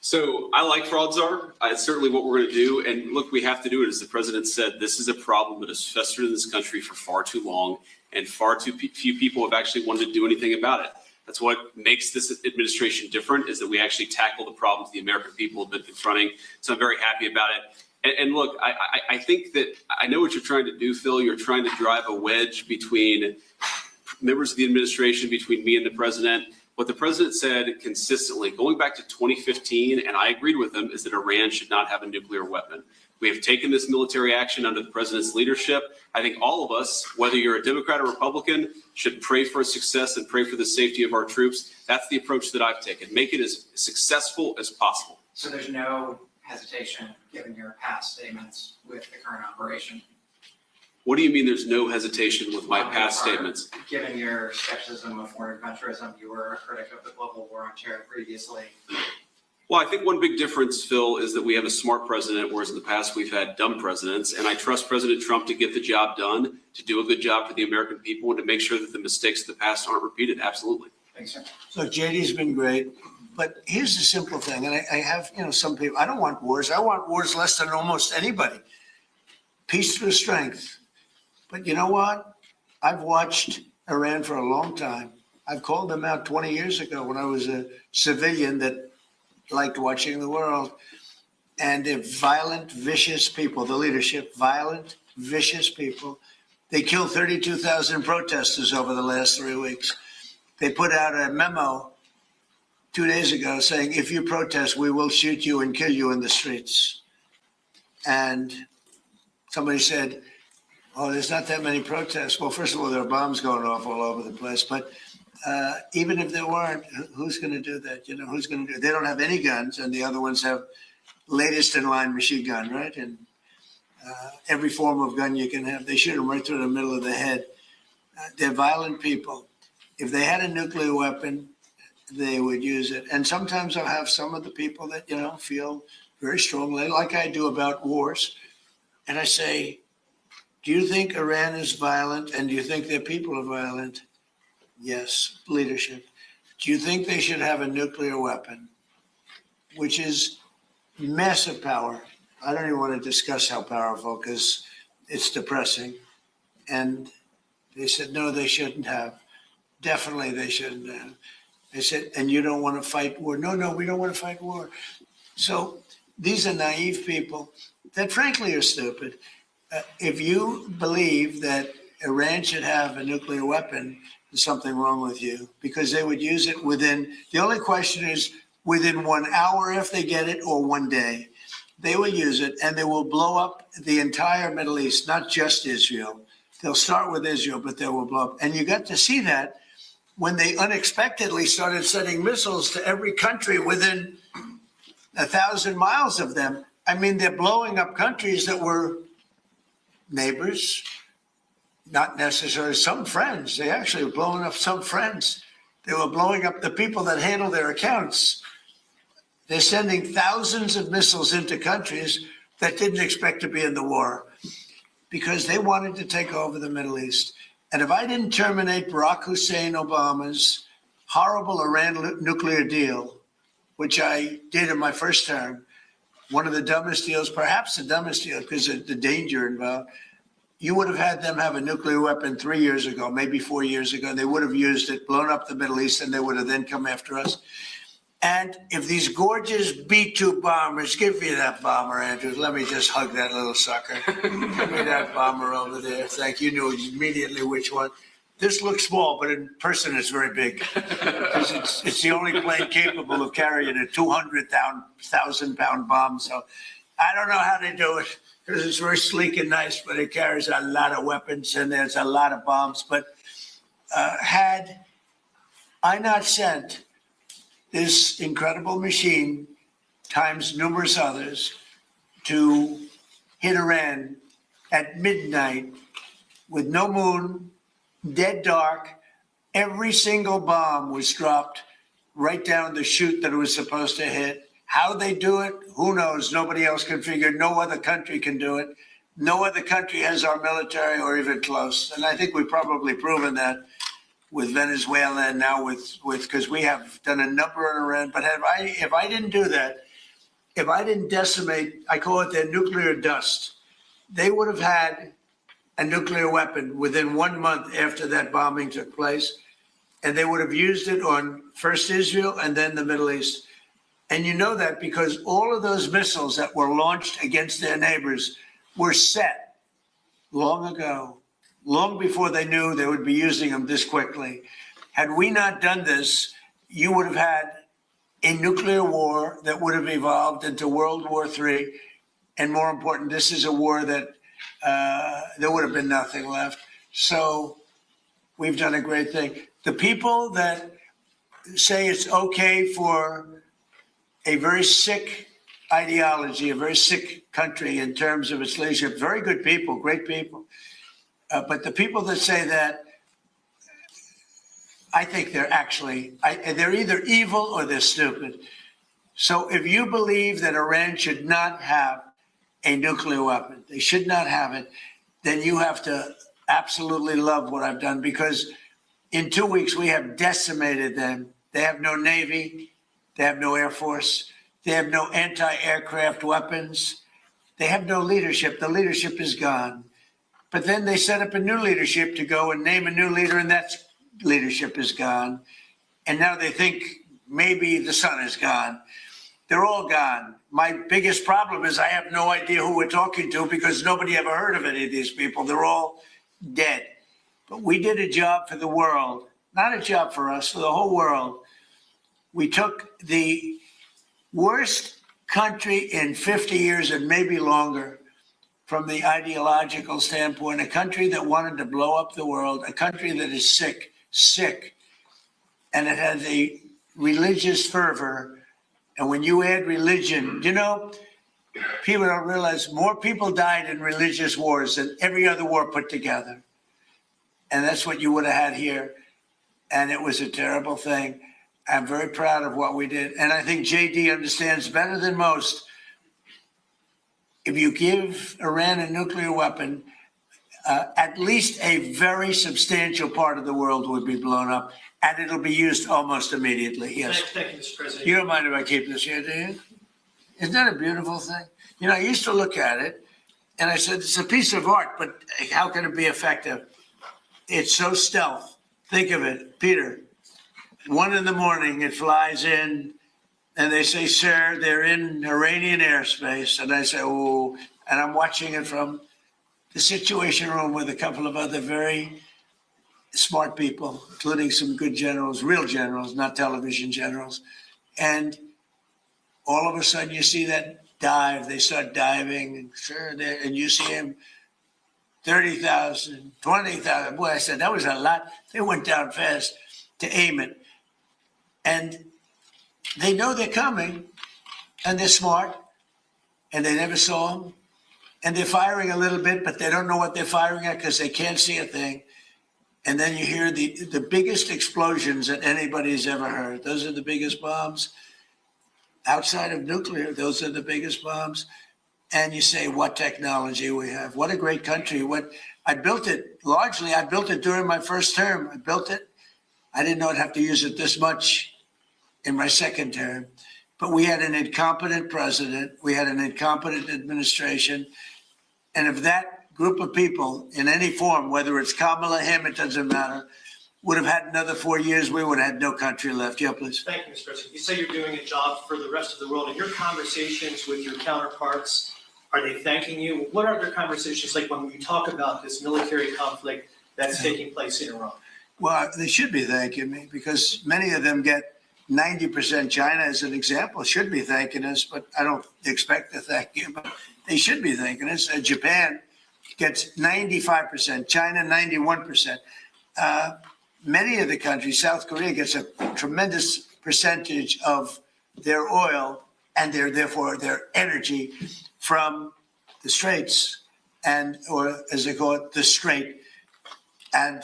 So I like fraud czar. It's certainly what we're going to do. And look, we have to do it. As the president said, this is a problem that has festered in this country for far too long, and far too few people have actually wanted to do anything about it. That's what makes this administration different, is that we actually tackle the problems the American people have been confronting. So I'm very happy about it. And look, I think that I know what you're trying to do, Phil. You're trying to drive a wedge between members of the administration, between me and the president. What the president said consistently, going back to 2015, and I agreed with him, is that Iran should not have a nuclear weapon. We have taken this military action under the president's leadership. I think all of us, whether you're a Democrat or Republican, should pray for success and pray for the safety of our troops. That's the approach that I've taken. Make it as successful as possible. So there's no hesitation, given your past statements, with the current operation? What do you mean there's no hesitation with my past statements? Given your skepticism of foreign adventurism, you were a critic of the global war on terror previously. Well, I think one big difference, Phil, is that we have a smart president, whereas in the past we've had dumb presidents. And I trust President Trump to get the job done, to do a good job for the American people, and to make sure that the mistakes of the past aren't repeated. Absolutely. Thanks, sir. Look, JD's been great, but here's the simple thing. And I have, some people, I don't want wars. I want wars less than almost anybody. Peace through strength. But you know what? I've watched Iran for a long time. I've called them out 20 years ago when I was a civilian that liked watching the world. And they're violent, vicious people, the leadership, violent, vicious people. They killed 32,000 protesters over the last 3 weeks. They put out a memo 2 days ago saying, if you protest, we will shoot you and kill you in the streets. And somebody said, oh, there's not that many protests. Well, first of all, there are bombs going off all over the place. But even if there weren't, who's going to do that? Who's going to do it? They don't have any guns, and the other ones have latest in line machine gun, right? And every form of gun you can have. They shoot them right through the middle of the head. They're violent people. If they had a nuclear weapon, they would use it. And sometimes I'll have some of the people that, feel very strongly, like I do about wars. And I say, do you think Iran is violent, and do you think their people are violent? Yes, leadership. Do you think they should have a nuclear weapon, which is massive power? I don't even want to discuss how powerful, because it's depressing. And they said, no, they shouldn't have. Definitely they shouldn't have. They said, and you don't want to fight war? No, we don't want to fight war. So these are naive people that frankly are stupid. If you believe that Iran should have a nuclear weapon, there's something wrong with you, because they would use it the only question is within 1 hour if they get it, or 1 day. They will use it, and they will blow up the entire Middle East, not just Israel. They'll start with Israel, but they will blow up. And you got to see that when they unexpectedly started sending missiles to every country within 1,000 miles of them. I mean, they're blowing up countries that were neighbors, not necessarily some friends. They actually were blowing up some friends. They were blowing up the people that handle their accounts. They're sending thousands of missiles into countries that didn't expect to be in the war because they wanted to take over the Middle East. And if I didn't terminate Barack Hussein Obama's horrible Iran nuclear deal, which I did in my first term, one of the dumbest deals, perhaps the dumbest deal because of the danger involved, you would have had them have a nuclear weapon 3 years ago, maybe 4 years ago. They would have used it, blown up the Middle East, and they would have then come after us. And if these gorgeous B-2 bombers, give me that bomber, Andrews. Let me just hug that little sucker. Give me that bomber over there. Thank you. You knew immediately which one. This looks small, but in person it's very big. Because it's the only plane capable of carrying a 200,000-pound bomb. So I don't know how they do it, because it's very sleek and nice, but it carries a lot of weapons and there's a lot of bombs. But had I not sent this incredible machine times numerous others to hit Iran at midnight with no moon, dead dark, every single bomb was dropped right down the chute that it was supposed to hit. How they do it, who knows? Nobody else can figure it. No other country can do it. No other country has our military or even close. And I think we've probably proven that with Venezuela and now with because we have done a number on Iran. But if I didn't do that, if I didn't decimate, I call it their nuclear dust, they would have had a nuclear weapon within 1 month after that bombing took place. And they would have used it on first Israel and then the Middle East. And you know that because all of those missiles that were launched against their neighbors were set long ago, long before they knew they would be using them this quickly. Had we not done this, you would have had a nuclear war that would have evolved into World War III. And more important, this is a war that there would have been nothing left. So we've done a great thing. The people that say it's okay for a very sick ideology, a very sick country in terms of its leadership, very good people, great people. But the people that say that, I think they're actually, they're either evil or they're stupid. So if you believe that Iran should not have a nuclear weapon, they should not have it, then you have to absolutely love what I've done, because in 2 weeks we have decimated them. They have no Navy, they have no Air Force, they have no anti-aircraft weapons, they have no leadership. The leadership is gone. But then they set up a new leadership to go and name a new leader, and that leadership is gone. And now they think maybe the sun is gone. They're all gone. My biggest problem is I have no idea who we're talking to, because nobody ever heard of any of these people. They're all dead. But we did a job for the world, not a job for us, for the whole world. We took the worst country in 50 years and maybe longer from the ideological standpoint, a country that wanted to blow up the world, a country that is sick, and it has a religious fervor. And when you add religion, you know, people don't realize more people died in religious wars than every other war put together. And that's what you would have had here. And it was a terrible thing. I'm very proud of what we did. And I think JD understands better than most. If you give Iran a nuclear weapon, at least a very substantial part of the world would be blown up, and it'll be used almost immediately. Yes. Thank you, Mr. President. You don't mind if I keep this here, do you? Isn't that a beautiful thing? You know, I used to look at it, and I said, it's a piece of art, but how can it be effective? It's so stealth. Think of it, Peter. 1 a.m, it flies in, and they say, sir, they're in Iranian airspace. And I say, oh, and I'm watching it from the Situation Room with a couple of other very smart people, including some good generals, real generals, not television generals. And all of a sudden you see that dive, they start diving, and sure, and you see him 30,000, 20,000. Boy, I said, that was a lot. They went down fast to aim it. And they know they're coming, and they're smart, and they never saw them. And they're firing a little bit, but they don't know what they're firing at because they can't see a thing. And then you hear the biggest explosions that anybody's ever heard. Those are the biggest bombs. Outside of nuclear, those are the biggest bombs. And you say, what technology we have. What a great country. I built it, largely, I built it during my first term. I built it. I didn't know I'd have to use it this much in my second term. but we had an incompetent president, we had an incompetent administration, and if that group of people in any form, whether it's Kamala, him, it doesn't matter, would have had another 4 years, we would have had no country left. Yeah, please. Thank you, Mr. President. You say you're doing a job for the rest of the world. In your conversations with your counterparts, are they thanking you? What are their conversations like when you talk about this military conflict that's taking place in Iran? Well, they should be thanking me because many of them get 90%. China, as an example, should be thanking us, but I don't expect to thank you, but they should be thanking us. Japan gets 95%, China 91%. Many of the countries, South Korea gets a tremendous percentage of their oil and therefore their energy from the Straits, and or as they call it, the Strait. And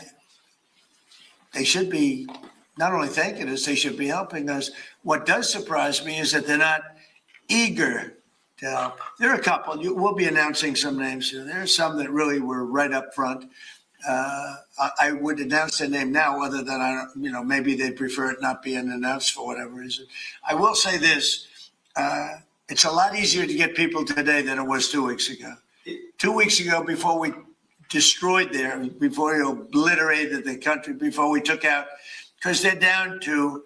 they should be not only thanking us, they should be helping us. What does surprise me is that they're not eager to help. There are a couple. We'll be announcing some names here. There are some that really were right up front. I would announce their name now, other than maybe they prefer it not being announced for whatever reason. I will say this: it's a lot easier to get people today than it was 2 weeks ago. 2 weeks ago, before we destroyed before we obliterated the country, before we took out, because they're down to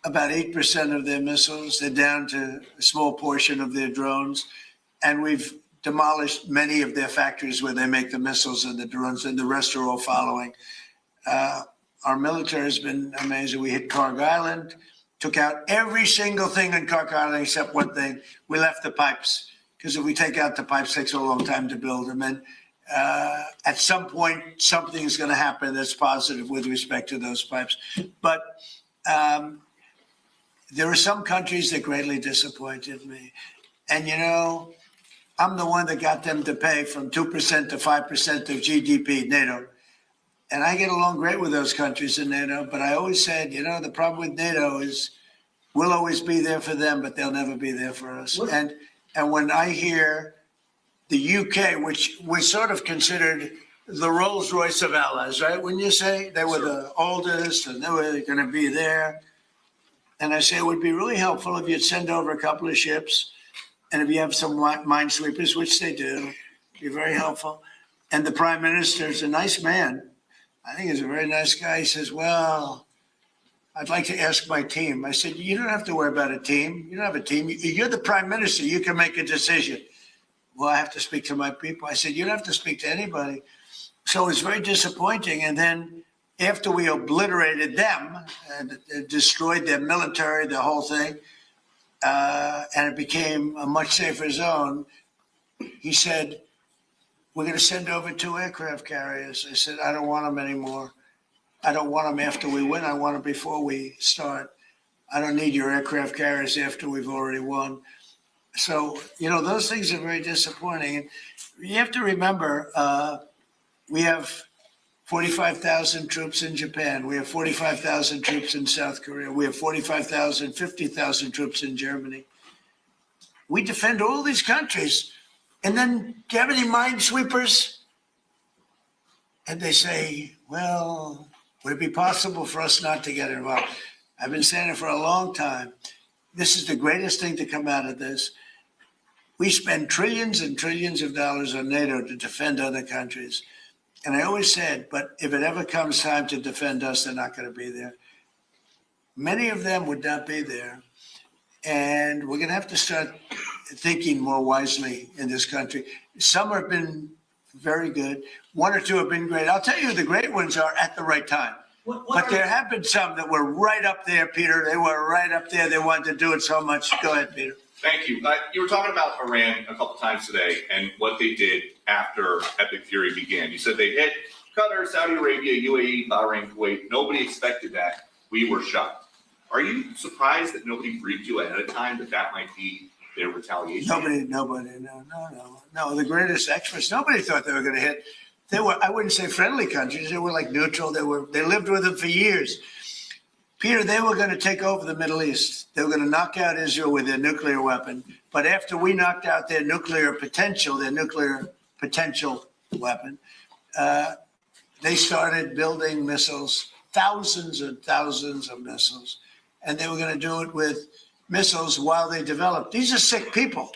about 8% of their missiles. They're down to a small portion of their drones, and we've demolished many of their factories where they make the missiles and the drones, and the rest are all following. Our military has been amazing. We hit Karg Island, took out every single thing in Karg Island except one thing. We left the pipes, because if we take out the pipes, it takes a long time to build them. And at some point, something is going to happen that's positive with respect to those pipes. But there are some countries that greatly disappointed me. And, I'm the one that got them to pay from 2% to 5% of GDP, NATO. And I get along great with those countries in NATO, but I always said, the problem with NATO is we'll always be there for them, but they'll never be there for us. And when I hear the UK, which was sort of considered the Rolls Royce of allies, right? When you say they were the oldest and they were going to be there. And I say it would be really helpful if you'd send over a couple of ships. And if you have some minesweepers, which they do, be very helpful. And the prime minister is a nice man. I think he's a very nice guy. He says, well, I'd like to ask my team. I said, you don't have to worry about a team. You don't have a team. You're the prime minister. You can make a decision. Well, I have to speak to my people. I said, you don't have to speak to anybody. So it's very disappointing. And then after we obliterated them and destroyed their military, the whole thing, and it became a much safer zone, he said, we're going to send over 2 aircraft carriers. I said, I don't want them anymore. I don't want them after we win. I want them before we start. I don't need your aircraft carriers after we've already won. So, those things are very disappointing. And you have to remember, we have 45,000 troops in Japan. We have 45,000 troops in South Korea. We have 45,000, 50,000 troops in Germany. We defend all these countries. And then, do you have any minesweepers? And they say, well, would it be possible for us not to get involved? I've been saying it for a long time. This is the greatest thing to come out of this. We spend trillions and trillions of dollars on NATO to defend other countries. And I always said, but if it ever comes time to defend us, they're not going to be there. Many of them would not be there. And we're going to have to start thinking more wisely in this country. Some have been very good. 1 or 2 have been great. I'll tell you who the great ones are at the right time. But there have been some that were right up there, Peter. They were right up there. They wanted to do it so much. Go ahead, Peter. Thank you. You were talking about Iran a couple times today and what they did after Epic Fury began. You said they hit Qatar, Saudi Arabia, UAE, Bahrain, Kuwait. Nobody expected that. We were shocked. Are you surprised that nobody briefed you ahead of time that might be their retaliation? Nobody, no. The greatest experts, nobody thought they were going to hit. They were, I wouldn't say friendly countries. They were like neutral. They lived with them for years. Peter, they were going to take over the Middle East. They were going to knock out Israel with their nuclear weapon. But after we knocked out their nuclear potential weapon, they started building missiles, thousands and thousands of missiles. And they were going to do it with missiles while they developed. These are sick people.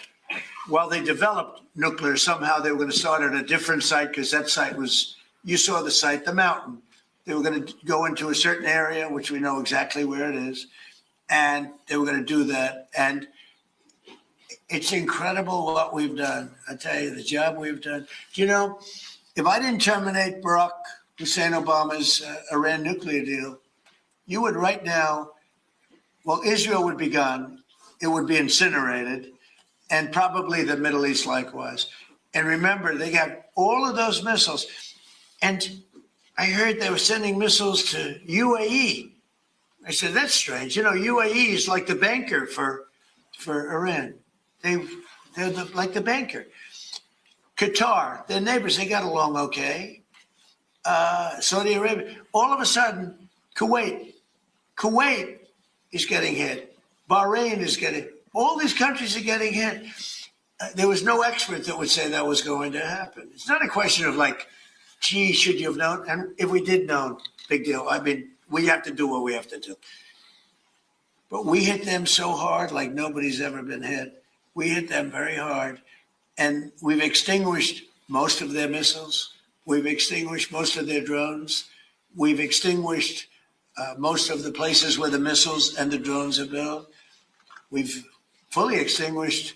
While they developed nuclear, somehow they were going to start at a different site because that site was, you saw the site, the mountain. They were going to go into a certain area, which we know exactly where it is, and they were going to do that. And it's incredible what we've done. I tell you, the job we've done. Do you know, if I didn't terminate Barack Hussein Obama's Iran nuclear deal, you would right now, well, Israel would be gone. It would be incinerated, and probably the Middle East likewise. And remember, they got all of those missiles. And I heard they were sending missiles to UAE. I said, that's strange. You know, UAE is like the banker for Iran. They're like the banker. Qatar, their neighbors, they got along okay. Saudi Arabia, all of a sudden, Kuwait is getting hit. Bahrain is getting, all these countries are getting hit. There was no expert that would say that was going to happen. It's not a question of like, gee, should you have known? And if we did know, big deal. I mean, we have to do what we have to do. But we hit them so hard like nobody's ever been hit. We hit them very hard. And we've extinguished most of their missiles. We've extinguished most of their drones. We've extinguished most of the places where the missiles and the drones are built. We've fully extinguished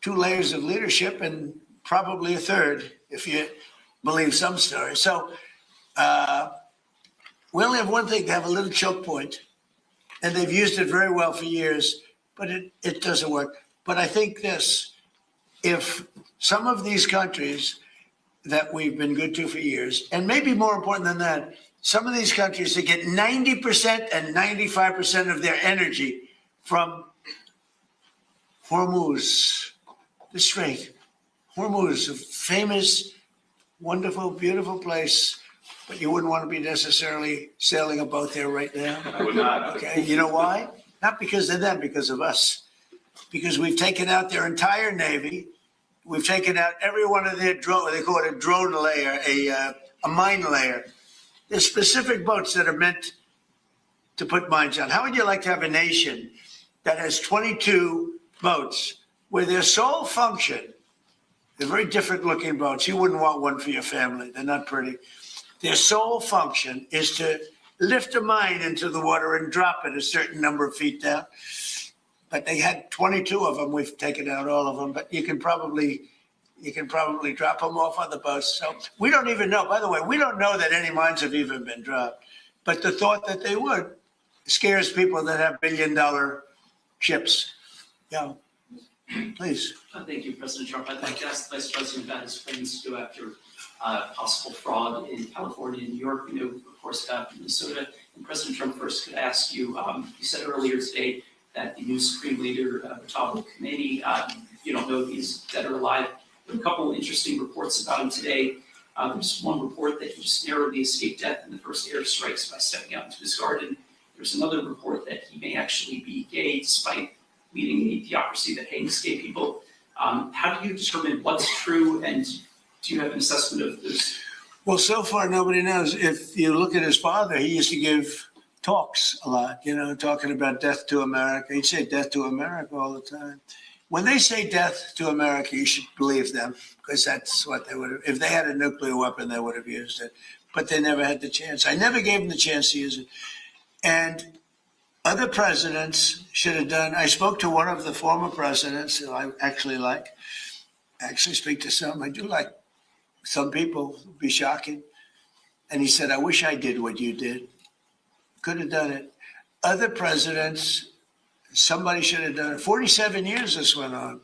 2 layers of leadership and probably a third, if you believe some stories. So we only have one thing, to have a little choke point, and they've used it very well for years, but it doesn't work. But I think this, if some of these countries that we've been good to for years, and maybe more important than that, some of these countries that get 90% and 95% of their energy from Hormuz, the Strait. Hormuz, a famous, wonderful, beautiful place, but you wouldn't want to be necessarily sailing a boat there right now. I would not. Okay, you know why? Not because of them, because of us. Because we've taken out their entire Navy. We've taken out every one of their drone, they call it a drone layer, a mine layer. There's specific boats that are meant to put mines on. How would you like to have a nation that has 22 boats where their sole function, they're very different looking boats. You wouldn't want one for your family. They're not pretty. Their sole function is to lift a mine into the water and drop it a certain number of feet down. But they had 22 of them. We've taken out all of them, but you can probably drop them off on the boats. So we don't even know. By the way, we don't know that any mines have even been dropped. But the thought that they would scares people that have billion-dollar ships. Yeah, please. Thank you, President Trump. I'd like to ask the Vice President about his plans to go after possible fraud in California and New York. We know, of course, about Minnesota. And President Trump, first could ask you, you said earlier today that the new Supreme Leader, Mustafa Khomeini, you don't know if he's dead or alive. There are a couple of interesting reports about him today. There's one report that he just narrowly escaped death in the first airstrikes by stepping out into his garden. There's another report that he may actually be gay despite leading a theocracy that hangs gay people. How do you determine what's true, and do you have an assessment of this? Well, so far, nobody knows. If you look at his father, he used to give talks a lot, you know, talking about death to America. He'd say death to America all the time. When they say death to America, you should believe them, because that's what they would have. If they had a nuclear weapon, they would have used it. But they never had the chance. I never gave them the chance to use it. And other presidents should have done. I spoke to one of the former presidents who I actually like. I actually speak to some. I do like some people. It'd be shocking. And he said, I wish I did what you did. Could have done it. Other presidents, somebody should have done it. 47 years this went on.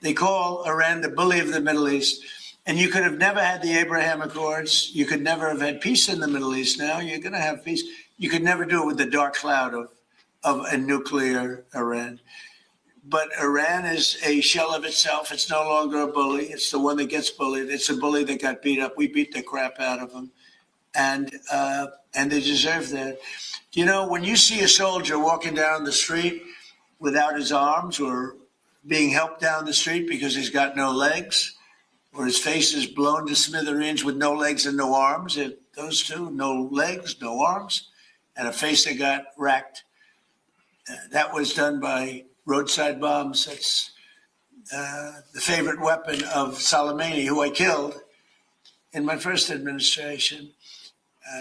They call Iran the bully of the Middle East. And you could have never had the Abraham Accords. You could never have had peace in the Middle East. Now you're going to have peace. You could never do it with the dark cloud of a nuclear Iran. But Iran is a shell of itself. It's no longer a bully. It's the one that gets bullied. It's a bully that got beat up. We beat the crap out of them. And they deserve that. You know, when you see a soldier walking down the street without his arms, or being helped down the street because he's got no legs, or his face is blown to smithereens with no legs and no arms, those two, no legs, no arms, and a face that got racked, That was done by roadside bombs. That's the favorite weapon of Soleimani, who I killed in my first administration.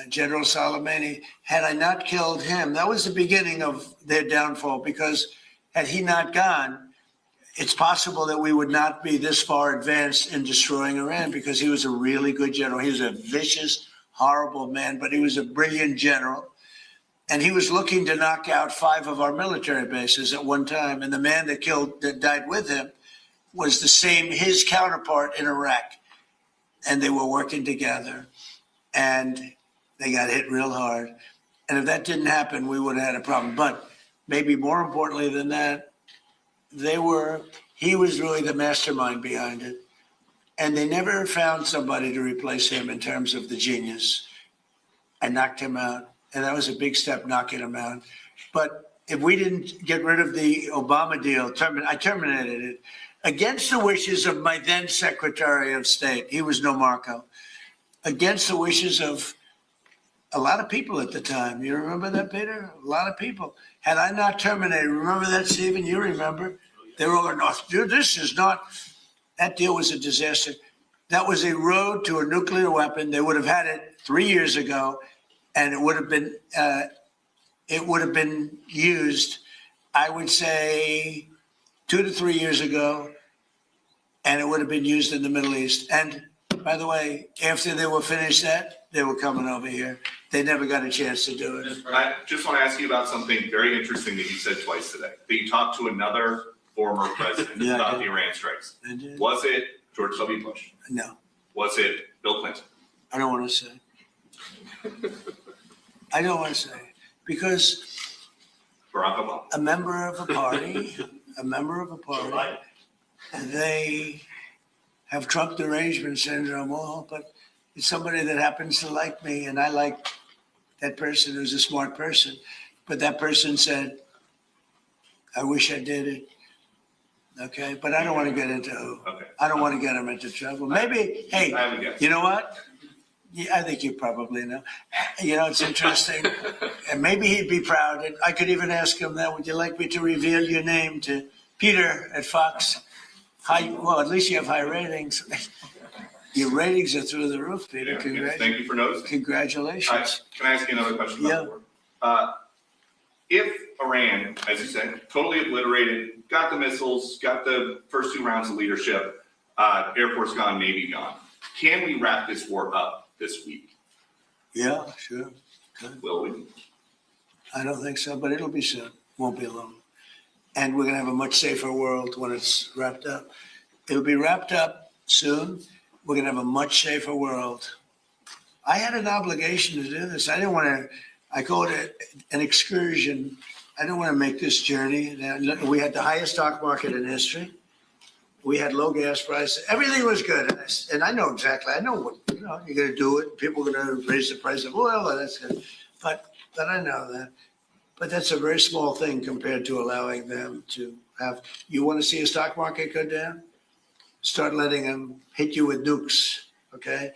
General Soleimani, had I not killed him, that was the beginning of their downfall, because had he not gone, it's possible that we would not be this far advanced in destroying Iran, because he was a really good general. He was a vicious, horrible man, but he was a brilliant general. And he was looking to knock out 5 of our military bases at one time. And the man that died with him was his counterpart in Iraq. And they were working together. And they got hit real hard. And if that didn't happen, we would have had a problem. But maybe more importantly than that, he was really the mastermind behind it. And they never found somebody to replace him in terms of the genius. I knocked him out. And that was a big step, knocking him out. But if we didn't get rid of the Obama deal, I terminated it against the wishes of my then Secretary of State. He was no Marco. Against the wishes of a lot of people at the time. You remember that, Peter? A lot of people. Had I not terminated, remember that, Stephen? You remember? They were all going, no, dude, this is not, that deal was a disaster. That was a road to a nuclear weapon. They would have had it 3 years ago, and it would have been used, I would say, 2 to 3 years ago, and it would have been used in the Middle East. And by the way, after they were finished that, they were coming over here. They never got a chance to do it. I just want to ask you about something very interesting that you said twice today. That you talked to another former president about the Iran strikes. Was it George W. Bush? No. Was it Bill Clinton? I don't want to say. I don't want to say. Because Barack Obama. a member of a party, they have Trump derangement syndrome, but it's somebody that happens to like me, and I like that person who's a smart person. But that person said, I wish I did it. Okay, but I don't want to get into who. Okay. I don't want to get him into trouble. Maybe, hey, I have a guess. you know what? Yeah, I think you probably know. You know, it's interesting. And maybe he'd be proud. And I could even ask him that. Would you like me to reveal your name to Peter at Fox? Well, at least you have high ratings. Your ratings are through the roof, Peter. Yeah, Congratulations. thank you for noticing. Congratulations. Can I ask you another question? Yeah. If Iran, as you said, totally obliterated, got the missiles, got the first 2 rounds of leadership, Air Force gone, Navy gone, can we wrap this war up this week? Yeah, sure. Good. Will we? I don't think so, but it'll be soon. Won't be long. And we're going to have a much safer world when it's wrapped up. It'll be wrapped up soon. We're going to have a much safer world. I had an obligation to do this. I didn't want to, I call it an excursion. I don't want to make this journey. We had the highest stock market in history. We had low gas prices. Everything was good. And I know exactly. I know what, you're going to do it. People are going to raise the price of oil. And that's good. But I know that. But that's a very small thing compared to allowing them to have. You want to see a stock market go down? Start letting them hit you with nukes. Okay.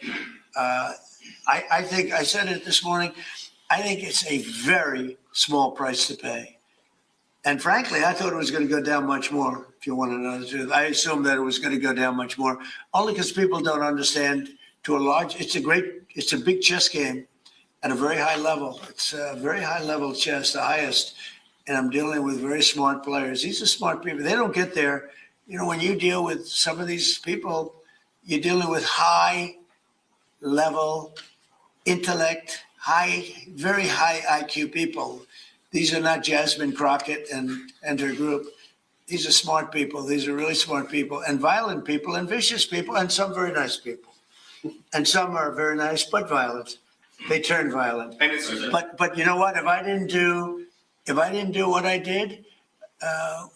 I think I said it this morning. I think it's a very small price to pay. And frankly, I thought it was going to go down much more, if you want to know the truth. I assumed that it was going to go down much more, only because people don't understand it's a big chess game at a very high level. It's a very high level chess, the highest. And I'm dealing with very smart players. These are smart people. They don't get there. When you deal with some of these people, you're dealing with high level intellect, very high IQ people. These are not Jasmine Crockett and her group. These are smart people. These are really smart people, and violent people, and vicious people, and some very nice people. And some are very nice but violent. They turn violent. But you know what? If I didn't do what I did,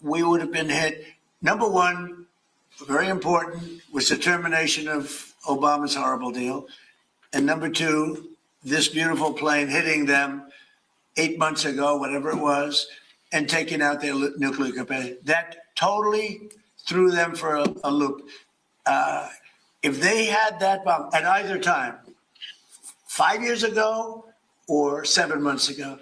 we would have been hit. Number one, very important, was the termination of Obama's horrible deal. And number two, this beautiful plane hitting them 8 months ago, whatever it was, and taking out their nuclear capacity. That totally threw them for a loop. If they had that bomb at either time, 5 years ago or 7 months ago,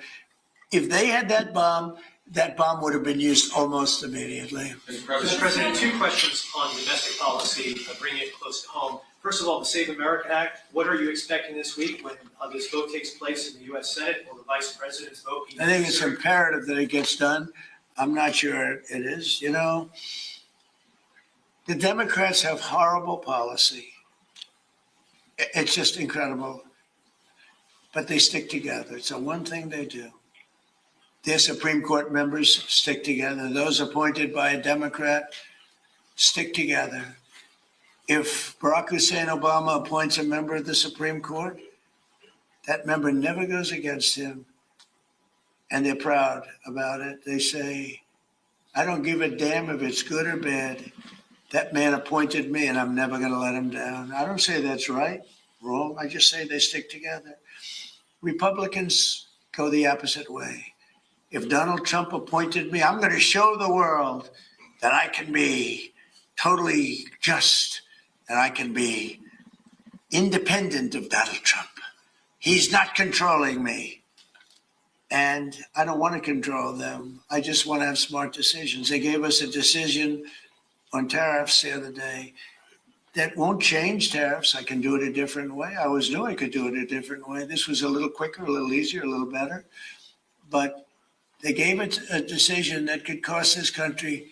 if they had that bomb that bomb would have been used almost immediately. Mr. President, two questions on domestic policy, bringing it close to home. First of all, the Save America Act, what are you expecting this week when this vote takes place in the U.S. Senate? Will the Vice President's vote be? I think it's imperative that it gets done. I'm not sure it is. You know, the Democrats have horrible policy. It's just incredible. But they stick together. It's the one thing they do. Their Supreme Court members stick together. Those appointed by a Democrat stick together. If Barack Hussein Obama appoints a member of the Supreme Court, that member never goes against him. And they're proud about it. They say, I don't give a damn if it's good or bad. That man appointed me and I'm never going to let him down. I don't say that's right, wrong. I just say they stick together. Republicans go the opposite way. If Donald Trump appointed me, I'm going to show the world that I can be totally just, and I can be independent of Donald Trump. He's not controlling me. And I don't want to control them. I just want to have smart decisions. They gave us a decision on tariffs the other day that won't change tariffs. I can do it a different way. I always knew I could do it a different way. This was a little quicker, a little easier, a little better. But they gave it a decision that could cost this country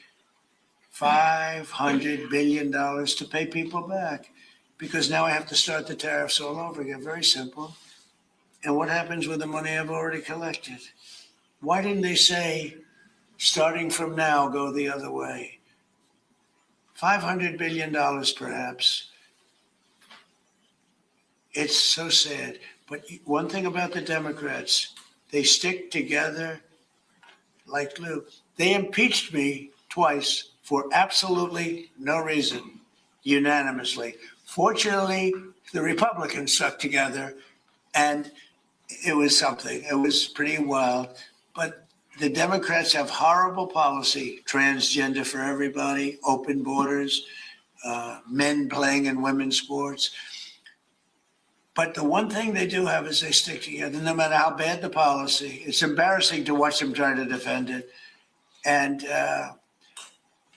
$500 billion to pay people back, because now I have to start the tariffs all over again. Very simple. And what happens with the money I've already collected? Why didn't they say, starting from now, go the other way? $500 billion, perhaps. It's so sad. But one thing about the Democrats, they stick together like glue. They impeached me twice for absolutely no reason, unanimously. Fortunately, the Republicans stuck together, and it was something. It was pretty wild. But the Democrats have horrible policy, transgender for everybody, open borders, men playing in women's sports. But the one thing they do have is they stick together, no matter how bad the policy. It's embarrassing to watch them try to defend it. And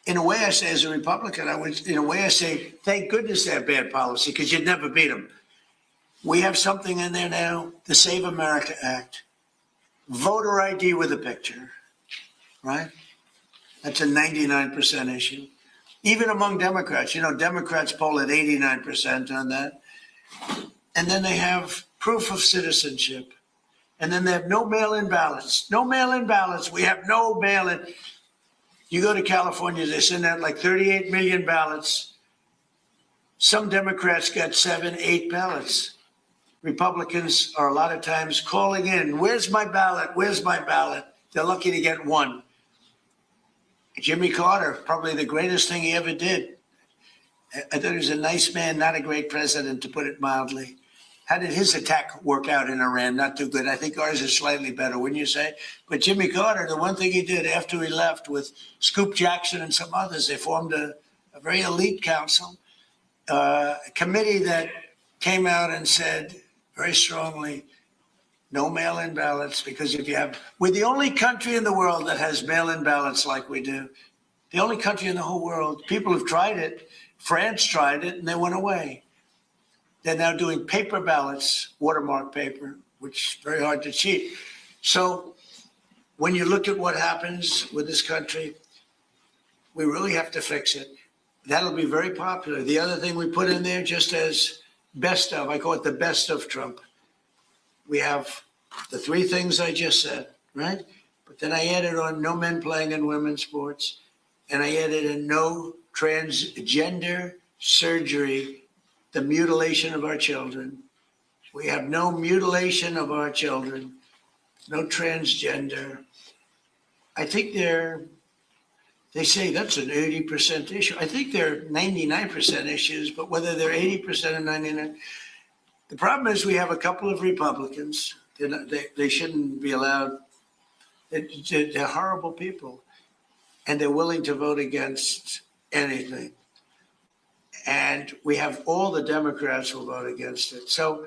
in a way, I say, as a Republican, I say, thank goodness they have bad policy, because you'd never beat them. We have something in there now, the Save America Act. Voter ID with a picture, right? That's a 99% issue. Even among Democrats, Democrats poll at 89% on that. And then they have proof of citizenship. And then they have no mail-in ballots. No mail-in ballots. We have no mail-in. You go to California, they send out like 38 million ballots. Some Democrats got 7, 8 ballots. Republicans are a lot of times calling in, where's my ballot? Where's my ballot? They're lucky to get one. Jimmy Carter, probably the greatest thing he ever did. I thought he was a nice man, not a great president, to put it mildly. How did his attack work out in Iran? Not too good. I think ours is slightly better, wouldn't you say? But Jimmy Carter, the one thing he did after he left with Scoop Jackson and some others, they formed a very elite council, a committee that came out and said very strongly, no mail-in ballots, because we're the only country in the world that has mail-in ballots like we do. The only country in the whole world. People have tried it. France tried it and they went away. They're now doing paper ballots, watermark paper, which is very hard to cheat. So when you look at what happens with this country, we really have to fix it. That'll be very popular. The other thing we put in there, just as best of, I call it the best of Trump. We have the 3 things I just said, right? But then I added on no men playing in women's sports, and I added in no transgender surgery, the mutilation of our children. We have no mutilation of our children, no transgender. I think they say that's an 80% issue. I think they're 99% issues, but whether they're 80% or 99%, the problem is we have a couple of Republicans. They shouldn't be allowed. They're horrible people, and they're willing to vote against anything. And we have all the Democrats will vote against it. So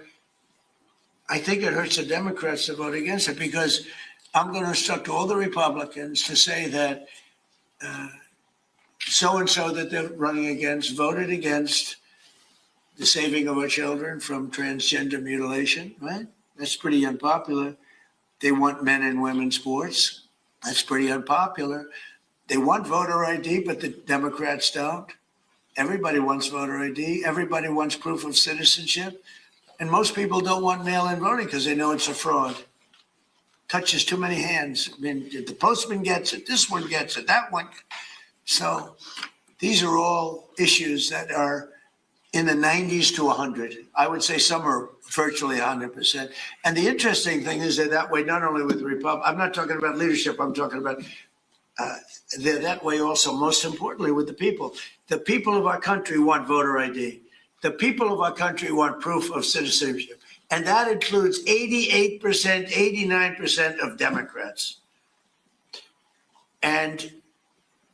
I think it hurts the Democrats to vote against it, because I'm going to instruct all the Republicans to say that so-and-so that they're running against voted against the saving of our children from transgender mutilation, right? That's pretty unpopular. They want men and women sports. That's pretty unpopular. They want voter ID, but the Democrats don't. Everybody wants voter ID. Everybody wants proof of citizenship. And most people don't want mail-in voting because they know it's a fraud. Touches too many hands. I mean, the postman gets it, this one gets it, that one. So these are all issues that are in the 90s to 100. I would say some are virtually 100%. And the interesting thing is they're that way not only with the Republic. I'm not talking about leadership. I'm talking about they're that way also, most importantly, with the people. The people of our country want voter ID. The people of our country want proof of citizenship. And that includes 88%, 89% of Democrats. And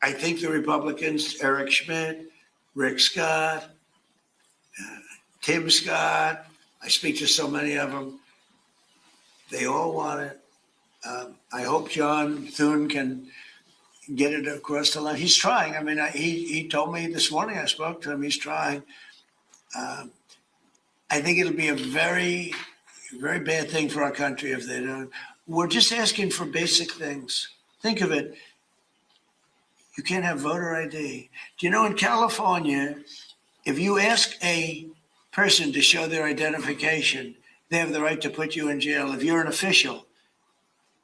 I think the Republicans, Eric Schmidt, Rick Scott, Tim Scott, I speak to so many of them, they all want it. I hope John Thune can get it across the line. He's trying. I mean, he told me this morning, I spoke to him, he's trying. I think it'll be a very, very bad thing for our country if they don't. We're just asking for basic things. Think of it. You can't have voter ID. Do you know in California, if you ask a person to show their identification, they have the right to put you in jail. If you're an official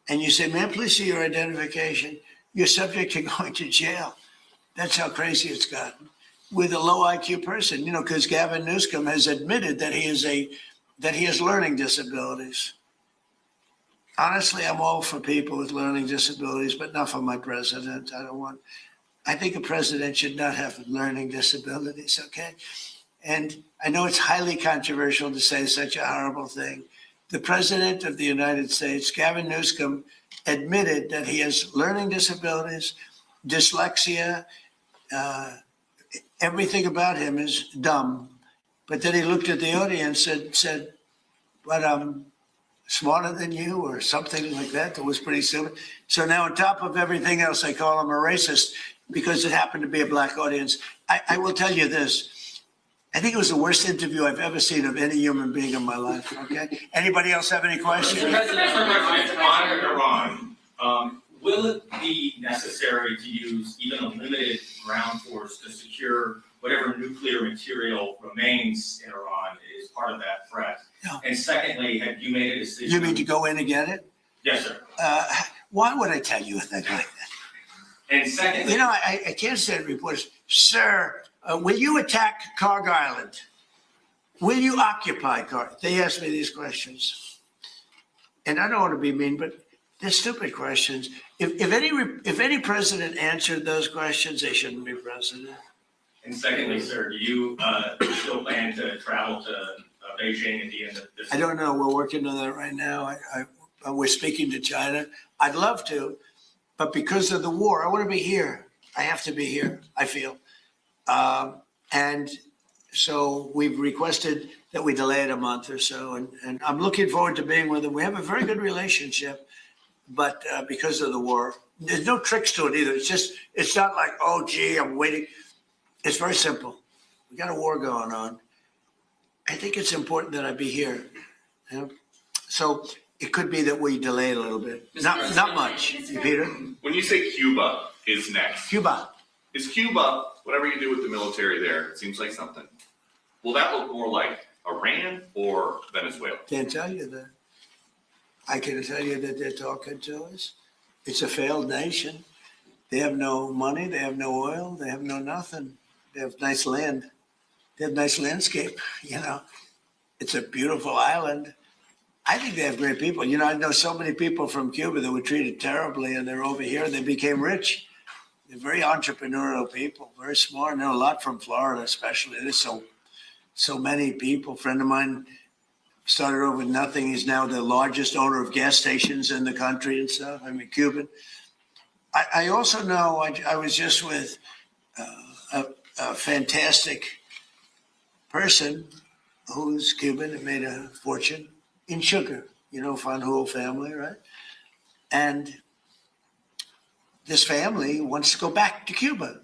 and you say, "May I please see your identification?" you're subject to going to jail. That's how crazy it's gotten with a low IQ person, you know, because Gavin Newsom has admitted that he has learning disabilities. Honestly, I'm all for people with learning disabilities, but not for my president. I think a president should not have learning disabilities, okay? And I know it's highly controversial to say such a horrible thing. The president of the United States, Gavin Newsom, admitted that he has learning disabilities, dyslexia, everything about him is dumb. But then he looked at the audience and said, "But I'm smarter than you," or something like that. That was pretty silly. So now on top of everything else, I call him a racist because it happened to be a black audience. I will tell you this. I think it was the worst interview I've ever seen of any human being in my life, okay? Anybody else have any questions? Mr. President, on Iran, will it be necessary to use even a limited ground force to secure whatever nuclear material remains in Iran is part of that threat? No. And secondly, have you made a decision? You mean to go in and get it? Yes, sir. Why would I tell you a thing like that? And secondly, You know, I can't say to reporters, "Sir, will you attack Karg Island? Will you occupy Karg?" They ask me these questions. And I don't want to be mean, but they're stupid questions. If any president answered those questions, they shouldn't be president. and secondly, sir, do you still plan to travel to Beijing at the end of this? I don't know. We're working on that right now. We're speaking to China. I'd love to, but because of the war, I want to be here. I have to be here, I feel. And so we've requested that we delay it a month or so. And I'm looking forward to being with them. We have a very good relationship, but because of the war, there's no tricks to it either. It's not like, "Oh, gee, I'm waiting." It's very simple. We got a war going on. I think it's important that I be here. You know? So it could be that we delay it a little bit. Not much. Peter? When you say Cuba is next, Cuba. is Cuba, whatever you do with the military there, it seems like something. Will that look more like Iran or Venezuela? Can't tell you that. I can tell you that they're talking to us. It's a failed nation. They have no money. They have no oil. They have no nothing. They have nice land. They have nice landscape, you know. It's a beautiful island. I think they have great people. You know, I know so many people from Cuba that were treated terribly, and they're over here and they became rich. They're very entrepreneurial people, very smart. I know a lot from Florida, especially. There's so many people. A friend of mine started over with nothing. He's now the largest owner of gas stations in the country and stuff. I mean, Cuban. I also know I was just with a fantastic person who's Cuban and made a fortune in sugar, you know, Fanjul family, right? And this family wants to go back to Cuba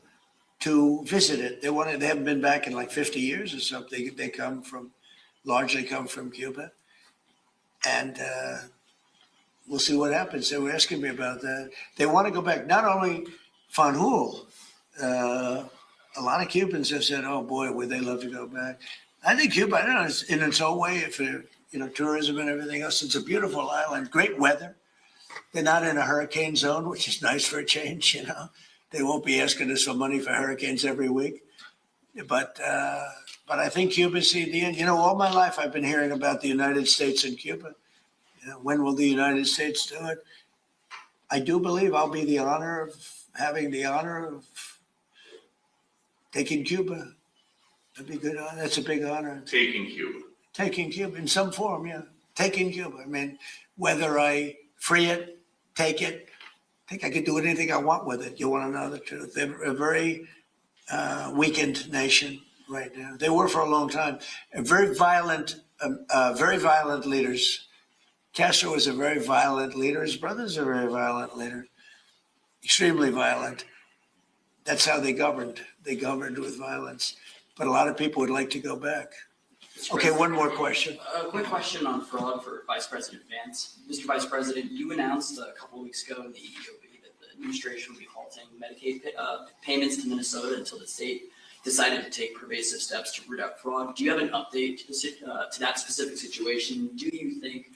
to visit it. They haven't been back in like 50 years or something. They largely come from Cuba. And we'll see what happens. They were asking me about that. They want to go back. Not only Van Hool, a lot of Cubans have said, "Oh boy, would they love to go back." I think Cuba, I don't know, it's in its own way, if tourism and everything else, it's a beautiful island, great weather. They're not in a hurricane zone, which is nice for a change. They won't be asking us for money for hurricanes every week. But I think Cuba see the end. All my life I've been hearing about the United States and Cuba. When will the United States do it? I do believe I'll be having the honor of taking Cuba. That'd be good. That's a big honor. Taking Cuba. Taking Cuba in some form, yeah. Taking Cuba. I mean, whether I free it, take it, I think I could do anything I want with it. You want to know the truth? They're a very weakened nation right now. They were for a long time. Very violent leaders. Castro was a very violent leader. His brother's a very violent leader. Extremely violent. That's how they governed. They governed with violence. But a lot of people would like to go back. Okay, one more question. A quick question on fraud for Vice President Vance. Mr. Vice President, you announced a couple of weeks ago in the EOB that the administration would be halting Medicaid payments to Minnesota until the state decided to take pervasive steps to root out fraud. Do you have an update to that specific situation? Do you think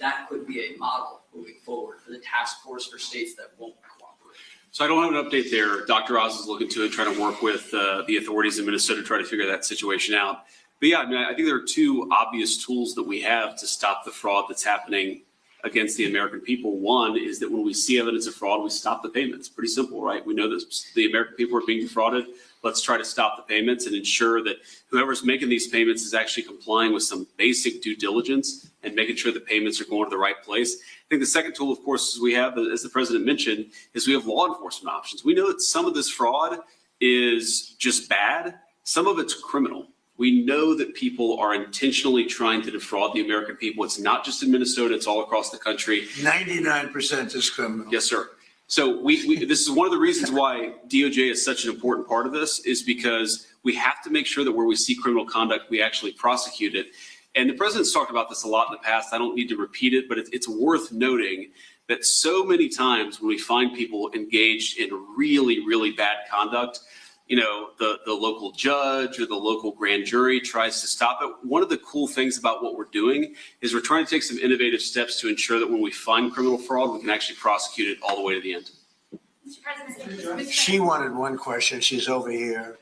that could be a model moving forward for the task force for states that won't cooperate? So I don't have an update there. Dr. Oz is looking to it, trying to work with the authorities in Minnesota to try to figure that situation out. But yeah, I mean, I think there are two obvious tools that we have to stop the fraud that's happening against the American people. One is that when we see evidence of fraud, we stop the payments. Pretty simple, right? We know that the American people are being defrauded. Let's try to stop the payments and ensure that whoever's making these payments is actually complying with some basic due diligence and making sure the payments are going to the right place. I think the second tool, of course, we have, as the president mentioned, is we have law enforcement options. We know that some of this fraud is just bad. Some of it's criminal. We know that people are intentionally trying to defraud the American people. It's not just in Minnesota, it's all across the country. 99% is criminal. Yes, sir. So this is one of the reasons why DOJ is such an important part of this, is because we have to make sure that where we see criminal conduct, we actually prosecute it. And the president's talked about this a lot in the past. I don't need to repeat it, but it's worth noting that so many times when we find people engaged in really, really bad conduct, the local judge or the local grand jury tries to stop it. One of the cool things about what we're doing is we're trying to take some innovative steps to ensure that when we find criminal fraud, we can actually prosecute it all the way to the end. Mr. President, She wanted one question. She's over here,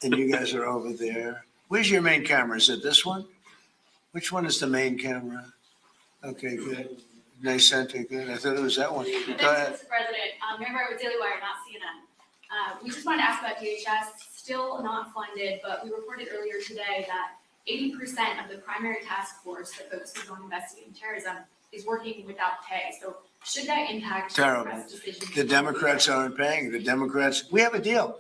and you guys are over there. Where's your main camera? Is it this one? Which one is the main camera? Okay, good. Nice center, good. I thought it was that one. Go ahead. Mr. President, remember with Daily Wire, not CNN. We just wanted to ask about DHS, still not funded, but we reported earlier today that 80% of the primary task force that focuses on investigating terrorism is working without pay. So should that impact Terrible. decisions? The Democrats aren't paying. The Democrats, we have a deal.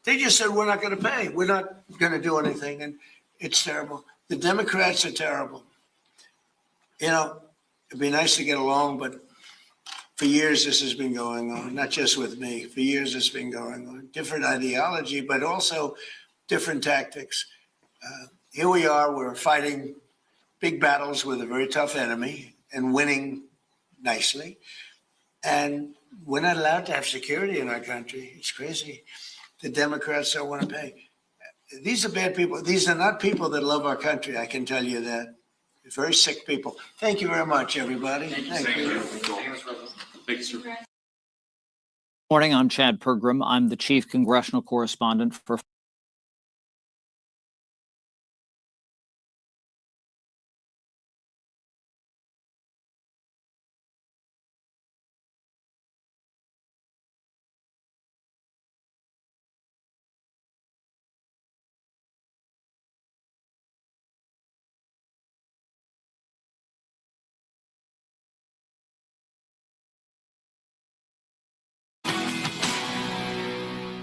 They just said, we're not going to pay. We're not going to do anything. And it's terrible. The Democrats are terrible. It'd be nice to get along, but for years this has been going on, not just with me. For years it's been going on. Different ideology, but also different tactics. Here we are, we're fighting big battles with a very tough enemy and winning nicely. And we're not allowed to have security in our country. It's crazy. The Democrats don't want to pay. These are bad people. These are not people that love our country, I can tell you that. Very sick people. Thank you very much, everybody. Thank you. Thank you, sir. Morning, I'm Chad Pergram. I'm the chief congressional correspondent for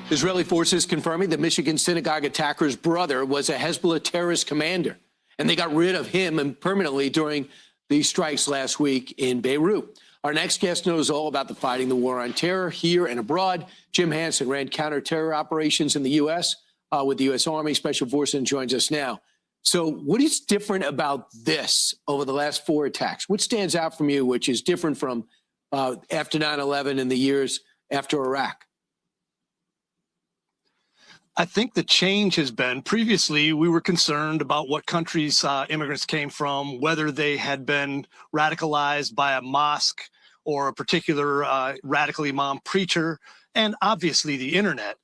Israeli forces confirming that Michigan synagogue attacker's brother was a Hezbollah terrorist commander, and they got rid of him permanently during the strikes last week in Beirut. Our next guest knows all about the fighting the war on terror here and abroad. Jim Hansen ran counter-terror operations in the U.S. With the U.S. Army Special Forces and joins us now. So what is different about this over the last 4 attacks? What stands out from you, which is different from after 9/11 and the years after Iraq? I think the change has been previously we were concerned about what countries immigrants came from, whether they had been radicalized by a mosque or a particular radical imam preacher, and obviously the internet.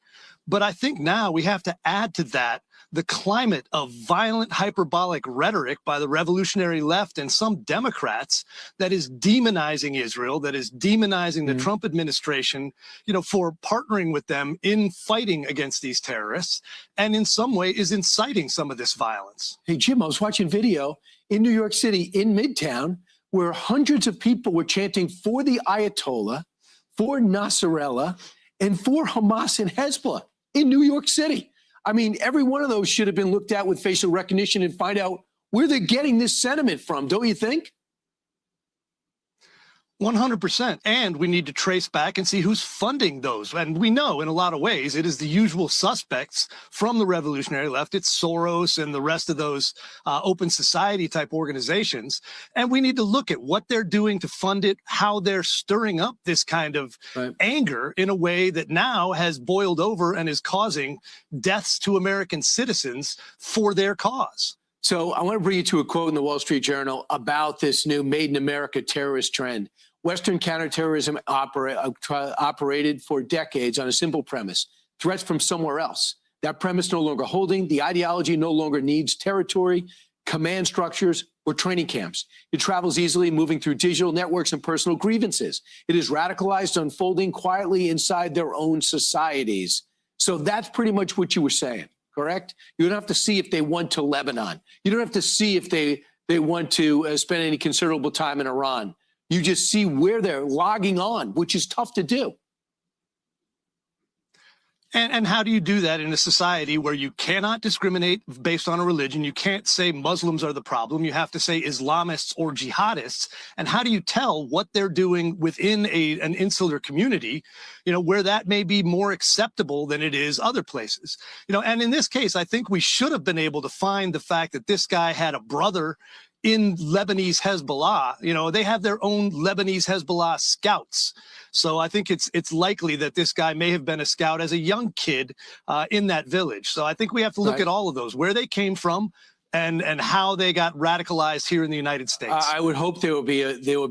But I think now we have to add to that the climate of violent hyperbolic rhetoric by the revolutionary left and some Democrats that is demonizing Israel, that is demonizing the Trump administration, for partnering with them in fighting against these terrorists, and in some way is inciting some of this violence. Hey, Jim, I was watching video in New York City, in Midtown, where hundreds of people were chanting for the Ayatollah, for Nasrallah, and for Hamas and Hezbollah in New York City. I mean, every one of those should have been looked at with facial recognition and find out where they're getting this sentiment from, don't you think? 100%. And we need to trace back and see who's funding those. And we know in a lot of ways it is the usual suspects from the revolutionary left. It's Soros and the rest of those open society type organizations. And we need to look at what they're doing to fund it, how they're stirring up this kind of anger in a way that now has boiled over and is causing deaths to American citizens for their cause. So I want to bring you to a quote in the Wall Street Journal about this new Made in America terrorist trend. Western counterterrorism operated for decades on a simple premise: threats from somewhere else. That premise no longer holding. The ideology no longer needs territory, command structures, or training camps. It travels easily, moving through digital networks and personal grievances. It is radicalized, unfolding quietly inside their own societies. So that's pretty much what you were saying, correct? You don't have to see if they went to Lebanon. You don't have to see if they want to spend any considerable time in Iran. You just see where they're logging on, which is tough to do. And how do you do that in a society where you cannot discriminate based on a religion? You can't say Muslims are the problem. You have to say Islamists or jihadists. And how do you tell what they're doing within an insular community, where that may be more acceptable than it is other places? And in this case, I think we should have been able to find the fact that this guy had a brother in Lebanese Hezbollah. They have their own Lebanese Hezbollah scouts. So I think it's likely that this guy may have been a scout as a young kid in that village. So I think we have to look at all of those, where they came from and how they got radicalized here in the United States. I would hope there would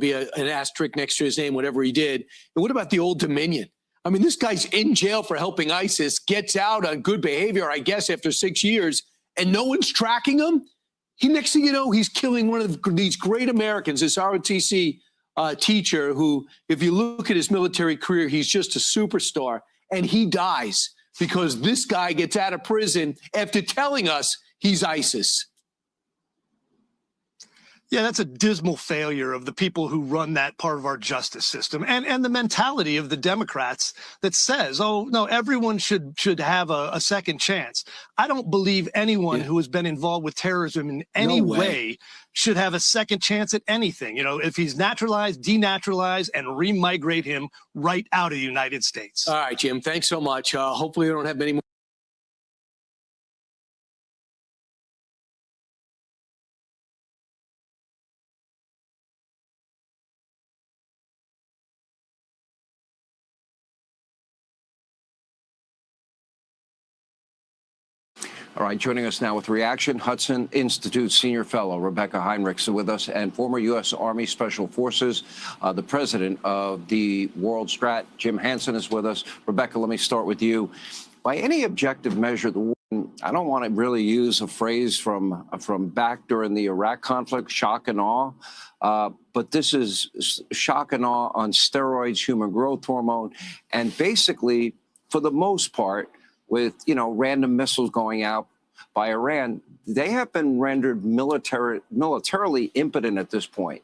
be an asterisk next to his name, whatever he did. And what about the Old Dominion? I mean, this guy's in jail for helping ISIS, gets out on good behavior, I guess, after 6 years, and no one's tracking him. Next thing you know, he's killing one of these great Americans, this ROTC teacher who, if you look at his military career, he's just a superstar. And he dies because this guy gets out of prison after telling us he's ISIS. Yeah, that's a dismal failure of the people who run that part of our justice system, and the mentality of the Democrats that says, oh, no, everyone should have a second chance. I don't believe anyone who has been involved with terrorism in any way should have a second chance at anything. If he's naturalized, denaturalize, and remigrate him right out of the United States. All right, Jim, thanks so much. Hopefully we don't have many more. All right, joining us now with reaction, Hudson Institute Senior Fellow Rebecca Heinrichs with us, and former U.S. Army Special Forces, the president of the World Strat, Jim Hansen, is with us. Rebecca, let me start with you. By any objective measure, I don't want to really use a phrase from back during the Iraq conflict, shock and awe, but this is shock and awe on steroids, human growth hormone, and basically, for the most part, with random missiles going out by Iran, they have been rendered militarily impotent at this point.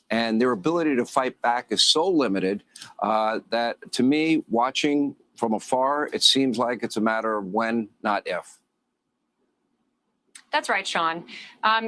And their ability to fight back is so limited that, to me, watching from afar, it seems like it's a matter of when, not if. That's right, Sean.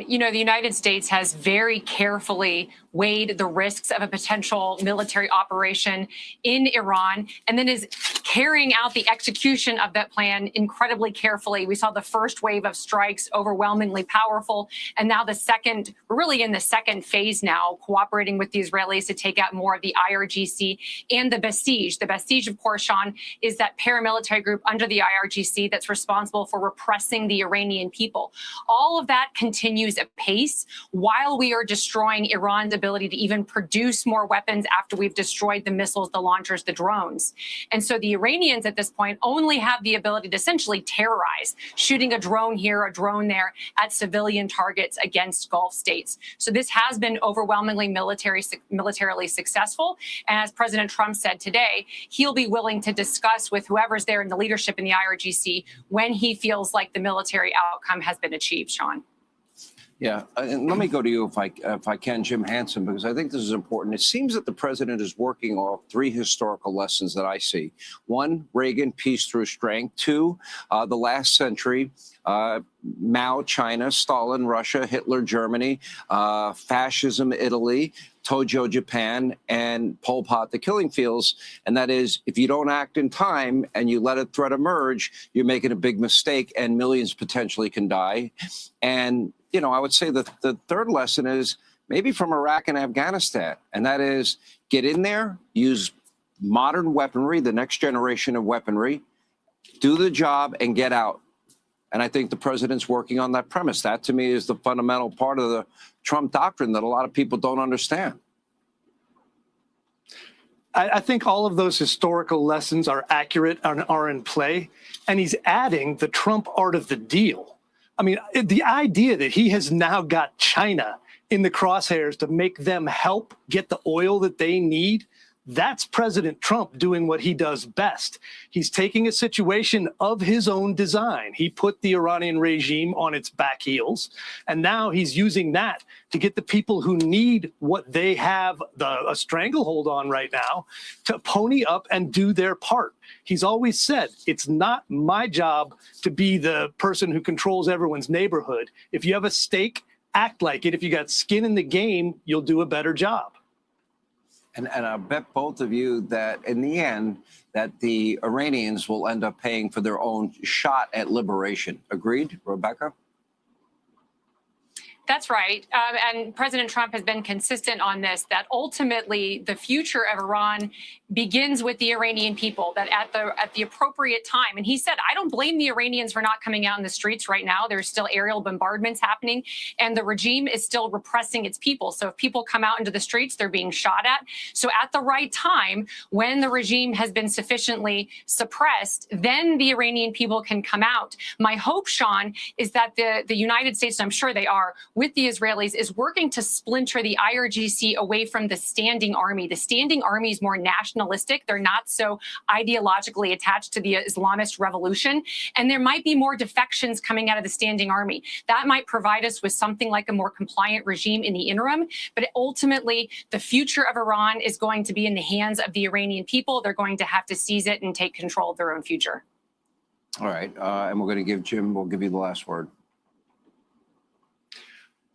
You know, the United States has very carefully weighed the risks of a potential military operation in Iran and then is carrying out the execution of that plan incredibly carefully. We saw the first wave of strikes overwhelmingly powerful, and now the second, we're really in the second phase now, cooperating with the Israelis to take out more of the IRGC and the Basij. The Basij, of course, Sean, is that paramilitary group under the IRGC that's responsible for repressing the Iranian people. All of that continues apace while we are destroying Iran's ability to even produce more weapons after we've destroyed the missiles, the launchers, the drones. And so the Iranians at this point only have the ability to essentially terrorize, shooting a drone here, a drone there at civilian targets against Gulf states. So this has been overwhelmingly militarily successful. And as President Trump said today, he'll be willing to discuss with whoever's there in the leadership in the IRGC when he feels like the military outcome has been achieved, Sean. Yeah, and let me go to you if I can, Jim Hansen, because I think this is important. It seems that the president is working off three historical lessons that I see. One, Reagan, peace through strength. Two, the last century, Mao, China, Stalin, Russia, Hitler, Germany, fascism, Italy, Tojo, Japan, and Pol Pot, the killing fields. And that is, if you don't act in time and you let a threat emerge, you're making a big mistake and millions potentially can die. And you know, I would say that the third lesson is maybe from Iraq and Afghanistan, and that is get in there, use modern weaponry, the next generation of weaponry, do the job and get out. And I think the president's working on that premise. That to me is the fundamental part of the Trump doctrine that a lot of people don't understand. I think all of those historical lessons are accurate and are in play, and he's adding the Trump art of the deal. I mean, the idea that he has now got China in the crosshairs to make them help get the oil that they need, that's President Trump doing what he does best. He's taking a situation of his own design. He put the Iranian regime on its back heels, and now he's using that to get the people who need what they have a stranglehold on right now to pony up and do their part. He's always said, it's not my job to be the person who controls everyone's neighborhood. If you have a stake, act like it. If you got skin in the game, you'll do a better job. And I bet both of you that in the end, that the Iranians will end up paying for their own shot at liberation. Agreed, Rebecca? That's right. And President Trump has been consistent on this, that ultimately the future of Iran begins with the Iranian people, that at the appropriate time. And he said, I don't blame the Iranians for not coming out in the streets right now. There's still aerial bombardments happening, and the regime is still repressing its people. So if people come out into the streets, they're being shot at. So at the right time, when the regime has been sufficiently suppressed, then the Iranian people can come out. My hope, Sean, is that the United States, and I'm sure they are, with the Israelis, is working to splinter the IRGC away from the standing army. The standing army is more nationalistic. They're not so ideologically attached to the Islamist revolution. And there might be more defections coming out of the standing army. That might provide us with something like a more compliant regime in the interim. But ultimately, the future of Iran is going to be in the hands of the Iranian people. They're going to have to seize it and take control of their own future. All right. And we're going to give Jim, we'll give you the last word.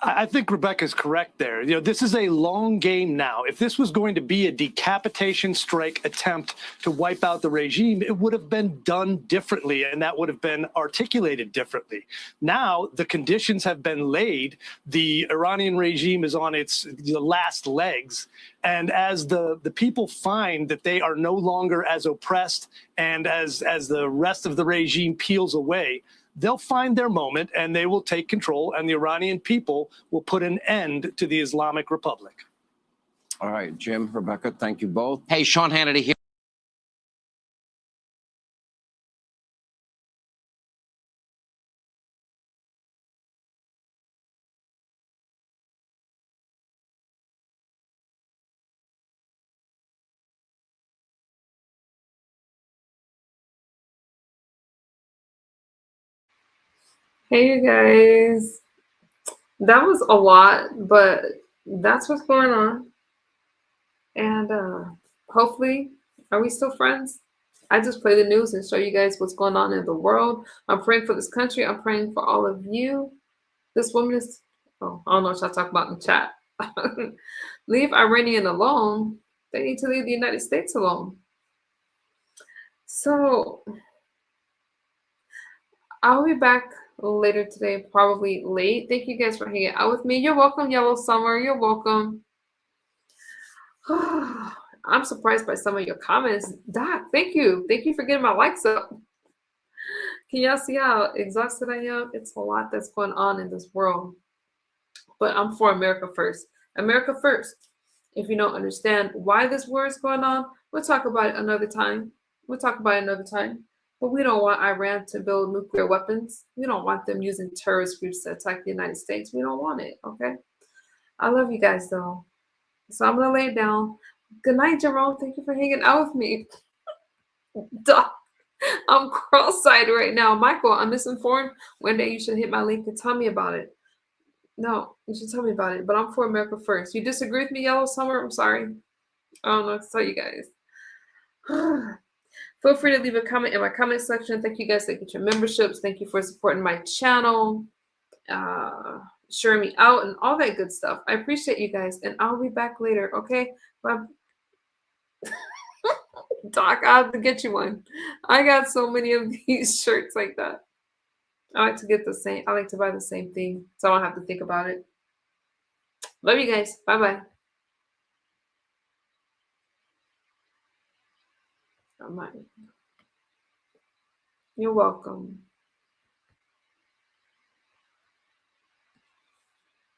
I think Rebecca's correct there. You know, this is a long game now. If this was going to be a decapitation strike attempt to wipe out the regime, it would have been done differently, and that would have been articulated differently. Now, the conditions have been laid. The Iranian regime is on its last legs. And as the people find that they are no longer as oppressed and as the rest of the regime peels away, they'll find their moment and they will take control, and the Iranian people will put an end to the Islamic Republic. All right, Jim, Rebecca, thank you both. Hey, Sean Hannity here. Hey, you guys. That was a lot, but that's what's going on. And hopefully, are we still friends? I just play the news and show you guys what's going on in the world. I'm praying for this country. I'm praying for all of you. This woman is, oh, I don't know what y'all talk about in the chat. Leave Iranian alone. They need to leave the United States alone. So I'll be back later today, probably late. Thank you guys for hanging out with me. You're welcome, Yellow Summer. You're welcome. I'm surprised by some of your comments. Doc, thank you. Thank you for getting my likes up. Can y'all see how exhausted I am? It's a lot that's going on in this world. But I'm for America first. America first. If you don't understand why this war is going on, we'll talk about it another time. But we don't want Iran to build nuclear weapons. We don't want them using terrorist groups to attack the United States. We don't want it, okay? I love you guys, though. So I'm going to lay it down. Good night, Jerome. Thank you for hanging out with me. Duh. I'm cross-eyed right now. Michael, I'm misinformed. One day you should hit my link and tell me about it. No, you should tell me about it. But I'm for America first. You disagree with me, Yellow Summer? I'm sorry. I don't know what to tell you guys. Feel free to leave a comment in my comment section. Thank you guys that get your memberships. Thank you for supporting my channel, sharing me out, and all that good stuff. I appreciate you guys, and I'll be back later, okay? Bye. Doc, I have to get you one. I got so many of these shirts like that. I like to get the same. I like to buy the same thing, so I don't have to think about it. Love you guys. Bye-bye. You're welcome.